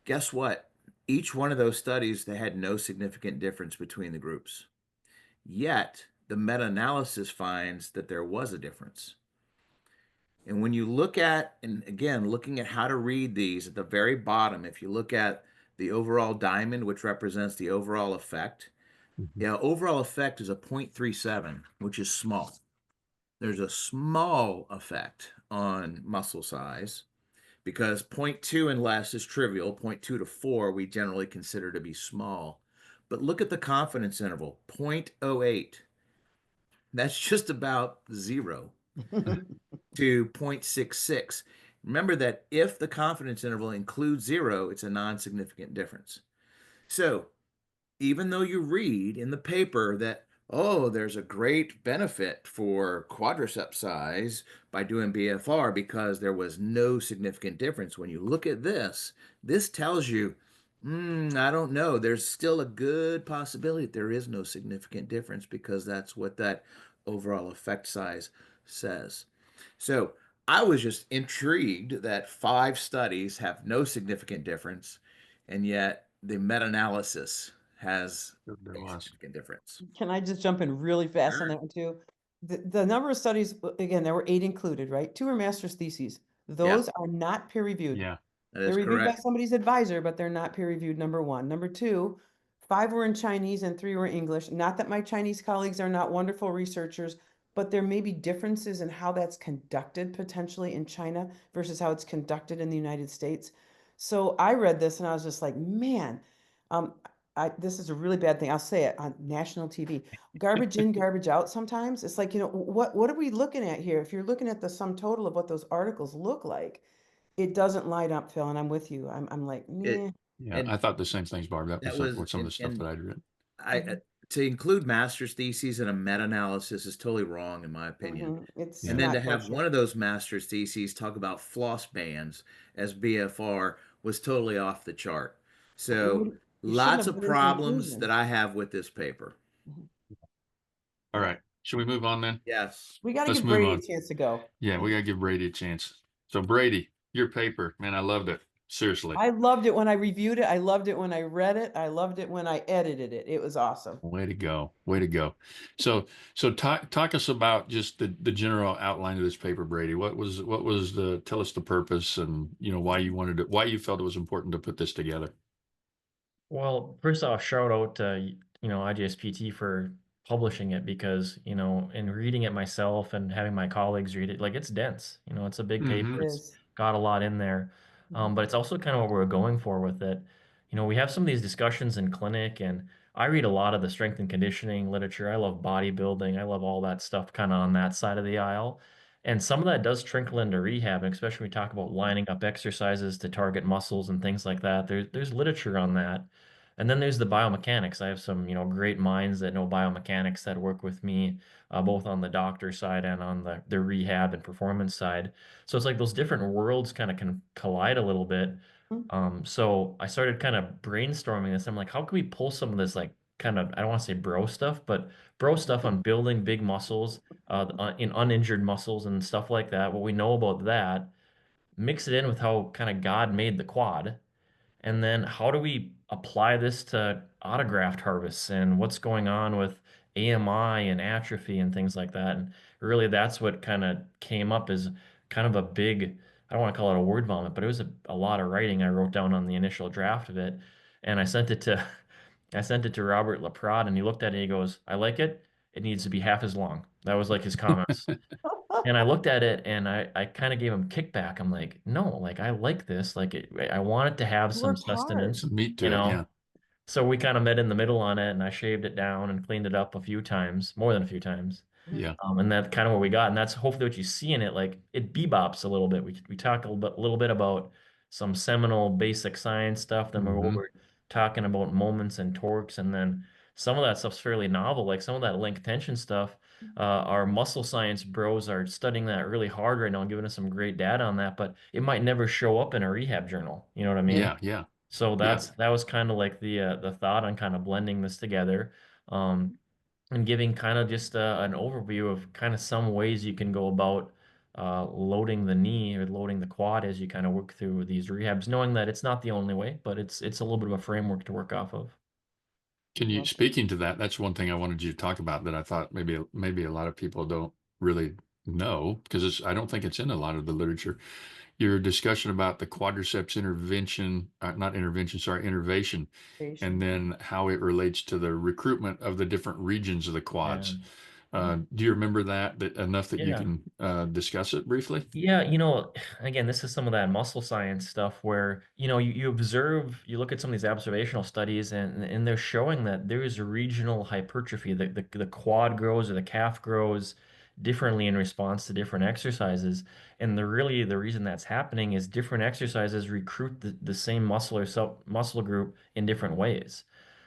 Speaker 3: Guess what? Each one of those studies, they had no significant difference between the groups. Yet, the meta-analysis finds that there was a difference. And when you look at, and again, looking at how to read these, at the very bottom, if you look at the overall diamond, which represents the overall effect, overall effect is a 0.37, which is small. There's a small effect on muscle size because 0.2 and less is trivial. 0.2 to 4 we generally consider to be small. But look at the confidence interval, 0.08. That's just about 0 to 0.66. Remember that if the confidence interval includes 0, it's a non-significant difference. So even though you read in the paper that, oh, there's a great benefit for quadriceps size by doing BFR because there was no significant difference, when you look at this tells you, I don't know, there's still a good possibility there is no significant difference because that's what that overall effect size says. So I was just intrigued that 5 studies have no significant difference, and yet the meta-analysis has a significant difference.
Speaker 2: Can I just jump in really fast on
Speaker 3: Sure.
Speaker 2: that one too? The number of studies, again, there were 8 included, right? 2 are master's theses. Those are not peer reviewed.
Speaker 1: Yeah.
Speaker 3: That
Speaker 2: They're
Speaker 3: is
Speaker 2: reviewed by
Speaker 3: correct.
Speaker 2: somebody's advisor, but they're not peer reviewed, number 1. Number 2, 5 were in Chinese and 3 were English. Not that my Chinese colleagues are not wonderful researchers, but there may be differences in how that's conducted potentially in China versus how it's conducted in the United States. So I read this and I was just like, man, this is a really bad thing. I'll say it on national TV. Garbage in, garbage out sometimes. It's like, what are we looking at here? If you're looking at the sum total of what those articles look like, it doesn't light up, Phil, and I'm with you. I'm like,
Speaker 3: It-
Speaker 2: meh.
Speaker 1: Yeah.
Speaker 3: And
Speaker 1: I thought the same things, Barb. That
Speaker 3: that
Speaker 1: was
Speaker 3: was,
Speaker 1: some of the stuff
Speaker 3: and
Speaker 1: that I'd read.
Speaker 3: to include master's theses in a meta-analysis is totally wrong, in my opinion.
Speaker 2: It's
Speaker 3: And then
Speaker 2: not
Speaker 3: to have
Speaker 2: kosher.
Speaker 3: one of those master's theses talk about floss bands as BFR was totally off the chart. So
Speaker 2: You shouldn't
Speaker 3: lots
Speaker 2: have
Speaker 3: of
Speaker 2: put in
Speaker 3: problems
Speaker 2: conclusion.
Speaker 3: that I have with this paper.
Speaker 1: All right. Should we move on then?
Speaker 3: Yes.
Speaker 2: We got to
Speaker 1: Let's
Speaker 2: give
Speaker 1: move
Speaker 2: Brady
Speaker 1: on.
Speaker 2: a chance to go.
Speaker 1: Yeah, we got to give Brady a chance. So Brady, your paper, man, I loved it. Seriously.
Speaker 2: I loved it when I reviewed it. I loved it when I read it. I loved it when I edited it. It was awesome.
Speaker 1: Way to go. Way to go. So talk us about just the general outline of this paper, Brady. What was tell us the purpose and why you felt it was important to put this together.
Speaker 7: Well, first off, shout out to, IJSPT for publishing it because, in reading it myself and having my colleagues read it, like it's dense, it's a big paper.
Speaker 2: It
Speaker 7: It's
Speaker 2: is.
Speaker 7: got a lot in there. But it's also kind of what we're going for with it. We have some of these discussions in clinic and I read a lot of the strength and conditioning literature. I love bodybuilding. I love all that stuff kind of on that side of the aisle. And some of that does trickle into rehab, and especially when we talk about lining up exercises to target muscles and things like that. There's literature on that. And then there's the biomechanics. I have some, great minds that know biomechanics that work with me, both on the doctor side and on the rehab and performance side. So it's like those different worlds kind of can collide a little bit. So I started kind of brainstorming this. I'm like, how can we pull some of this, like, kind of, I don't want to say bro stuff, but bro stuff on building big muscles, in uninjured muscles and stuff like that, what we know about that, mix it in with how kind of God made the quad. And then how do we apply this to autograft harvests and what's going on with AMI and atrophy and things like that? And really, that's what kind of came up as kind of a big, I don't want to call it a word vomit, but it was a lot of writing I wrote down on the initial draft of it. And I sent it to I sent it to Robert LaPrade and he looked at it and he goes, I like it. It needs to be half as long. That was like his comments. And I looked at it and I kind of gave him kickback. I'm like, no, like I like this. Like I want it to have
Speaker 2: You
Speaker 7: some
Speaker 2: worked hard.
Speaker 7: sustenance,
Speaker 1: Some meat
Speaker 7: you
Speaker 1: to it,
Speaker 7: know.
Speaker 1: yeah.
Speaker 7: So we kind of met in the middle on it and I shaved it down and cleaned it up a few times, more than a few times.
Speaker 1: Yeah.
Speaker 7: And that's kind of what we got. And that's hopefully what you see in it. Like it bebops a little bit. We talk little bit about some seminal basic science stuff. Then we're talking about moments and torques. And then some of that stuff's fairly novel. Like some of that link tension stuff. Our muscle science bros are studying that really hard right now and giving us some great data on that. But it might never show up in a rehab journal. You know what I mean?
Speaker 1: Yeah, yeah.
Speaker 7: So
Speaker 1: Yeah.
Speaker 7: that was kind of like the thought on kind of blending this together. And giving kind of just an overview of kind of some ways you can go about loading the knee or loading the quad as you kind of work through these rehabs, knowing that it's not the only way, but it's a little bit of a framework to work off of.
Speaker 1: Speaking to that, that's one thing I wanted you to talk about that I thought maybe a lot of people don't really know because I don't think it's in a lot of the literature. Your discussion about the quadriceps intervention, not intervention, sorry, innervation, and then how it relates to the recruitment of the different regions of the quads. Do you remember that enough that you can discuss it briefly?
Speaker 7: Yeah, again, this is some of that muscle science stuff where, you observe, you look at some of these observational studies and they're showing that there is a regional hypertrophy. The quad grows or the calf grows differently in response to different exercises. And the reason that's happening is different exercises recruit the same muscle or muscle group in different ways.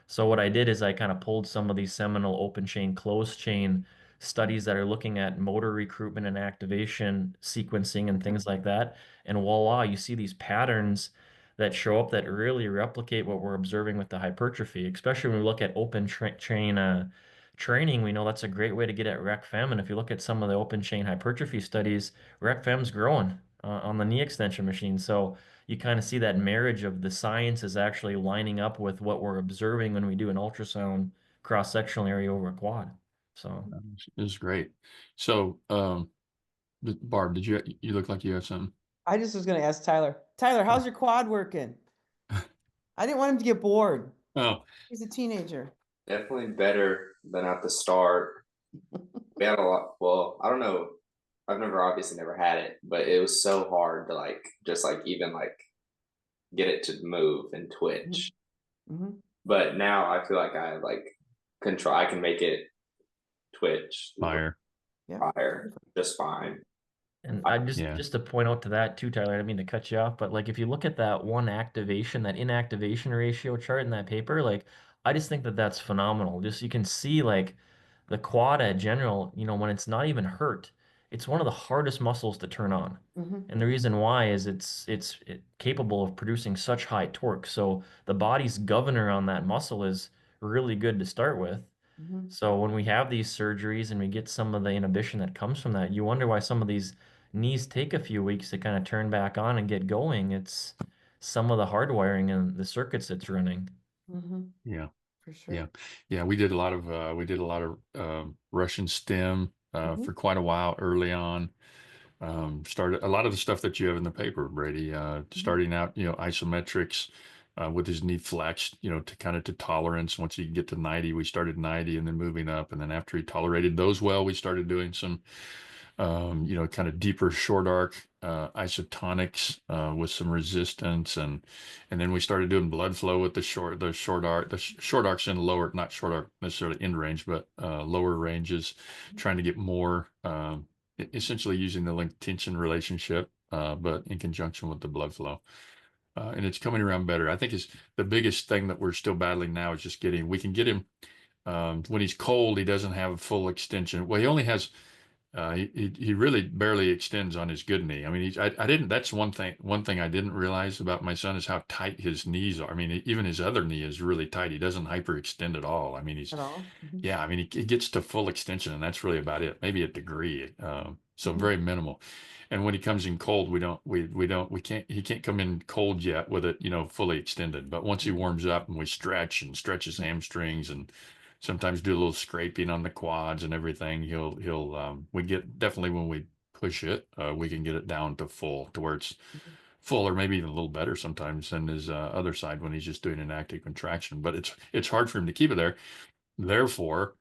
Speaker 7: So what I did is I kind of pulled some of these seminal open chain, closed chain studies that are looking at motor recruitment and activation sequencing and things like that. And voila, you see these patterns that show up that really replicate what we're observing with the hypertrophy, especially when we look at open chain training. We know that's a great way to get at rec fem. And if you look at some of the open chain hypertrophy studies, rec fem's growing on the knee extension machine. So you kind of see that marriage of the science is actually lining up with what we're observing when we do an ultrasound cross-sectional area over a quad. So
Speaker 1: it was great. So, Barb, you look like you have something?
Speaker 2: I just was going to ask Tyler. Tyler, how's your quad working? I didn't want him to get bored.
Speaker 1: Oh,
Speaker 2: He's a teenager.
Speaker 6: Definitely better than at the start. We had a lot. Well, I don't know. I've obviously never had it, but it was so hard to just even get it to move and twitch. But now I feel like I I can make it twitch
Speaker 1: fire
Speaker 6: just fine.
Speaker 7: And I just to point out to that too, Tyler, I didn't mean to cut you off, but if you look at that one activation, that inactivation ratio chart in that paper, I just think that that's phenomenal. Just you can see like the quad in general, when it's not even hurt, it's one of the hardest muscles to turn on.
Speaker 2: Mhm.
Speaker 7: And the reason why is it's capable of producing such high torque. So the body's governor on that muscle is really good to start with.
Speaker 2: Mhm.
Speaker 7: So when we have these surgeries and we get some of the inhibition that comes from that, you wonder why some of these knees take a few weeks to kind of turn back on and get going. It's some of the hardwiring and the circuits it's running.
Speaker 2: Mhm.
Speaker 1: Yeah.
Speaker 2: For sure.
Speaker 1: Yeah. Yeah. We did a lot of Russian stem
Speaker 2: Mhm.
Speaker 1: for quite a while early on. Started a lot of the stuff that you have in the paper, Brady, starting out, isometrics, with his knee flexed, to kind of to tolerance. Once he can get to 90, we started 90 and then moving up. And then after he tolerated those well, we started doing some, kind of deeper short arc, isotonics, with some resistance. And then we started doing blood flow with the short arc, short arcs in lower, not short arc necessarily end range, but, lower ranges, trying to get more, essentially using the length tension relationship, but in conjunction with the blood flow. And it's coming around better. I think is the biggest thing that we're still battling now is just we can get him, when he's cold, he doesn't have a full extension. Well, he only has, he really barely extends on his good knee. I mean, I didn't, that's one thing I didn't realize about my son is how tight his knees are. I mean, even his other knee is really tight. He doesn't hyperextend at all. I mean,
Speaker 2: At all. Mhm.
Speaker 1: yeah, I mean, he gets to full extension, and that's really about it. Maybe a degree, so
Speaker 2: Mhm.
Speaker 1: very minimal. And when he comes in cold, he can't come in cold yet with it, fully extended. But once he warms up and we stretch his hamstrings and sometimes do a little scraping on the quads and everything, we get definitely when we push it, we can get it down to full to where it's full or maybe even a little better sometimes than his other side when he's just doing an active contraction. But it's hard for him to keep it there. Therefore,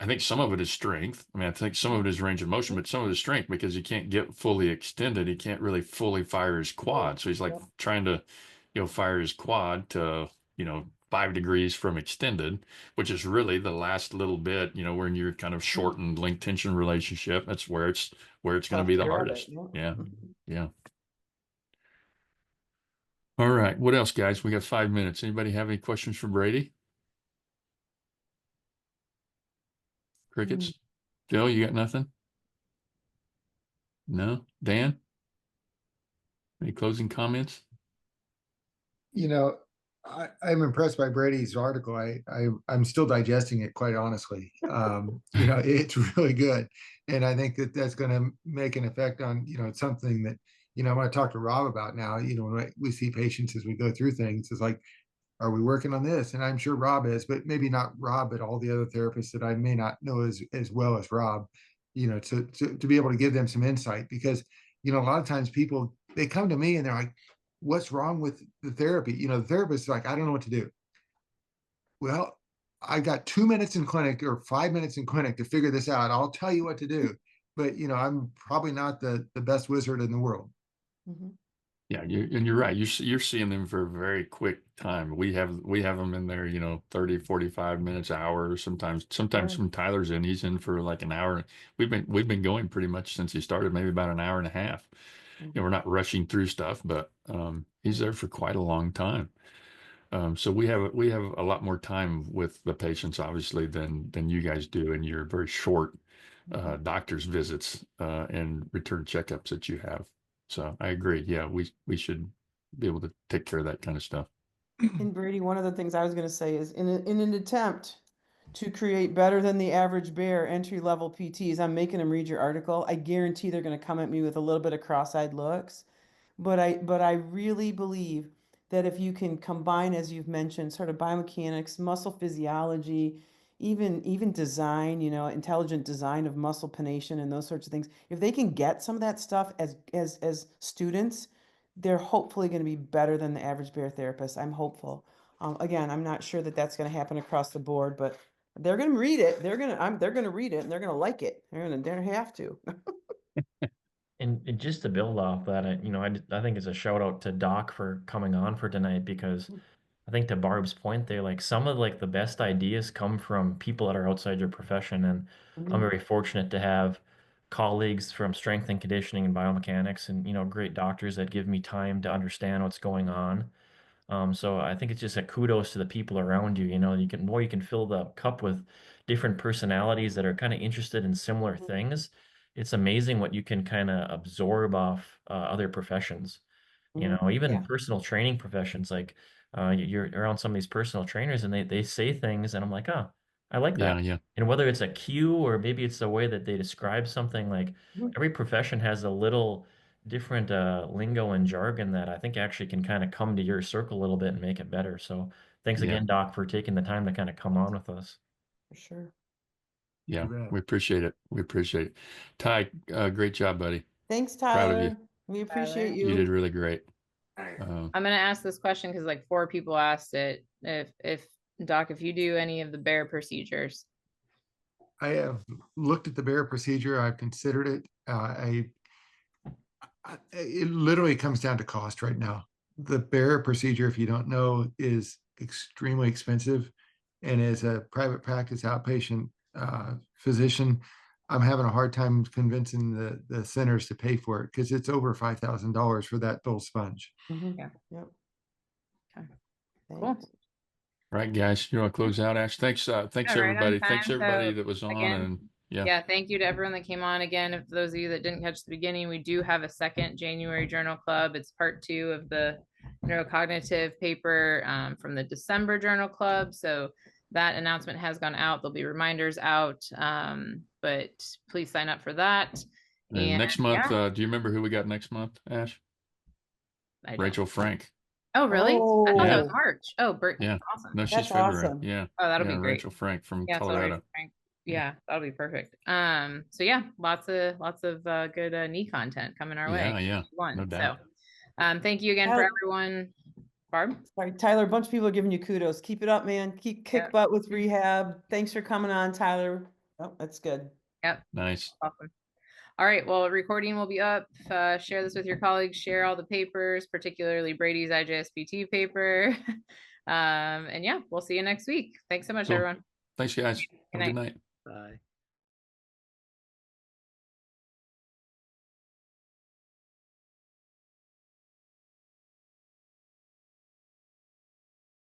Speaker 1: I think some of it is strength. I mean, I think some of it is range of motion, but some of it is strength because he can't get fully extended. He can't really fully fire his quad. So he's like
Speaker 2: Yep.
Speaker 1: trying to, fire his quad to, 5 degrees from extended, which is really the last little bit, when you're kind of shortened length tension relationship. That's where it's going to
Speaker 2: Tough
Speaker 1: be the
Speaker 2: grab it.
Speaker 1: hardest.
Speaker 2: Yeah.
Speaker 1: Yeah. Yeah. All right. What else, guys? We got 5 minutes. Anybody have any questions for Brady? Crickets? Phil, you got nothing? No? Dan? Any closing comments?
Speaker 5: You know, I'm impressed by Brady's article. I'm still digesting it, quite honestly. It's really good, and I think that that's going to make an effect on it's something that I want to talk to Rob about now. When we see patients as we go through things, it's like, are we working on this? And I'm sure Rob is, but maybe not Rob, but all the other therapists that I may not know as well as Rob. To be able to give them some insight, because a lot of times people, they come to me and they're like, what's wrong with the therapy? The therapist is like, I don't know what to do. Well, I got 2 minutes in clinic or 5 minutes in clinic to figure this out. I'll tell you what to do. But I'm probably not the best wizard in the world.
Speaker 2: Mhm.
Speaker 1: Yeah, you're right. You're seeing them for a very quick time. We have them in there, 30, 45 minutes, hour, sometimes
Speaker 2: Sure.
Speaker 1: when Tyler's in, he's in for like an hour. We've been going pretty much since he started, maybe about an hour and a half. We're not rushing through stuff, but he's there for quite a long time. So we have a lot more time with the patients, obviously, than you guys do in your very short doctor's visits and return checkups that you have. So I agree. Yeah, we should be able to take care of that kind of stuff.
Speaker 2: And Brady, one of the things I was going to say is in an attempt to create better than the average bear entry-level PTs, I'm making them read your article. I guarantee they're going to come at me with a little bit of cross-eyed looks. But I really believe that if you can combine, as you've mentioned, sort of biomechanics, muscle physiology, even design, intelligent design of muscle pronation and those sorts of things, if they can get some of that stuff as students, they're hopefully going to be better than the average bear therapist. I'm hopeful. Again, I'm not sure that that's going to happen across the board, but they're going to read it. They're going to read it and they're going to like it. They have to.
Speaker 7: And just to build off that, I think it's a shout out to Doc for coming on for tonight, because I think to Barb's point there, like some of like the best ideas come from people that are outside your profession. And I'm very fortunate to have colleagues from strength and conditioning and biomechanics and, great doctors that give me time to understand what's going on. So I think it's just a kudos to the people around you. You know, you can fill the cup with different personalities that are kind of interested in similar things. It's amazing what you can kind of absorb off other professions. You know, even
Speaker 2: Yeah.
Speaker 7: personal training professions, like you're around some of these personal trainers and they say things and I'm like, oh, I like
Speaker 1: Yeah,
Speaker 7: that.
Speaker 1: yeah,
Speaker 7: And whether it's a cue or maybe it's the way that they describe something, like
Speaker 2: Mhm.
Speaker 7: every profession has a little different lingo and jargon that I think actually can kind of come to your circle a little bit and make it better. So thanks
Speaker 1: yeah,
Speaker 7: again, Doc, for taking the time to kind of come on with us.
Speaker 2: For sure.
Speaker 1: yeah.
Speaker 5: You bet.
Speaker 1: We appreciate it. We appreciate it. Ty, great job, buddy.
Speaker 2: Thanks,
Speaker 1: Proud of you.
Speaker 2: Tyler. We appreciate
Speaker 4: Tyler.
Speaker 1: You did
Speaker 2: you.
Speaker 1: really great.
Speaker 6: Thanks.
Speaker 4: I'm gonna ask this question because like 4 people asked it. If Doc, if you do any of the bear procedures.
Speaker 5: I have looked at the bear procedure. I've considered it. It literally comes down to cost right now. The bear procedure, if you don't know, is extremely expensive. And as a private practice outpatient physician, I'm having a hard time convincing the centers to pay for it because it's over $5,000 for that dull sponge.
Speaker 2: Mhm.
Speaker 4: Yeah.
Speaker 2: Yep.
Speaker 4: Okay.
Speaker 2: Thanks.
Speaker 4: Cool.
Speaker 1: Right, guys. You want to close out, Ash? Thanks, thanks
Speaker 4: Yeah, right on
Speaker 1: everybody. Thanks
Speaker 4: time.
Speaker 1: everybody
Speaker 4: So,
Speaker 1: that was on,
Speaker 4: again,
Speaker 1: and yeah,
Speaker 4: Yeah, thank you to everyone that came on. Again, if those of you that didn't catch the beginning, we do have a second January journal club. It's part 2 of the neurocognitive paper from the December journal club. So that announcement has gone out. There'll be reminders out, but please sign up for that.
Speaker 1: And next month,
Speaker 4: yeah,
Speaker 1: do you remember who we got next month, Ash?
Speaker 4: I don't.
Speaker 1: Rachel Frank.
Speaker 4: Oh, really? I thought that was
Speaker 2: Oh,
Speaker 4: March. Oh,
Speaker 1: Yeah.
Speaker 4: awesome.
Speaker 1: No, she's
Speaker 2: that's
Speaker 1: February.
Speaker 2: awesome.
Speaker 1: Yeah.
Speaker 4: Oh, that'll
Speaker 1: Yeah,
Speaker 4: be great.
Speaker 1: Rachel Frank from
Speaker 4: Yeah, sorry,
Speaker 1: Colorado.
Speaker 4: Frank. Yeah, that'll be perfect. So yeah, lots of good knee content coming our way.
Speaker 1: Yeah, yeah.
Speaker 4: One.
Speaker 1: No doubt.
Speaker 4: So thank you again for
Speaker 2: Tyler-
Speaker 4: everyone. Barb?
Speaker 2: Sorry, Tyler, a bunch of people are giving you kudos. Keep it up, man. Keep kick
Speaker 4: Yeah.
Speaker 2: butt with rehab. Thanks for coming on, Tyler. Oh, that's good.
Speaker 4: Yep.
Speaker 1: Nice.
Speaker 4: Awesome. All right. Well, recording will be up. Share this with your colleagues. Share all the papers, particularly Brady's IJSPT paper. And yeah, we'll see you next week. Thanks so much,
Speaker 1: Cool.
Speaker 4: everyone.
Speaker 1: Thanks, guys.
Speaker 4: Good
Speaker 1: Have a good
Speaker 4: night.
Speaker 1: night.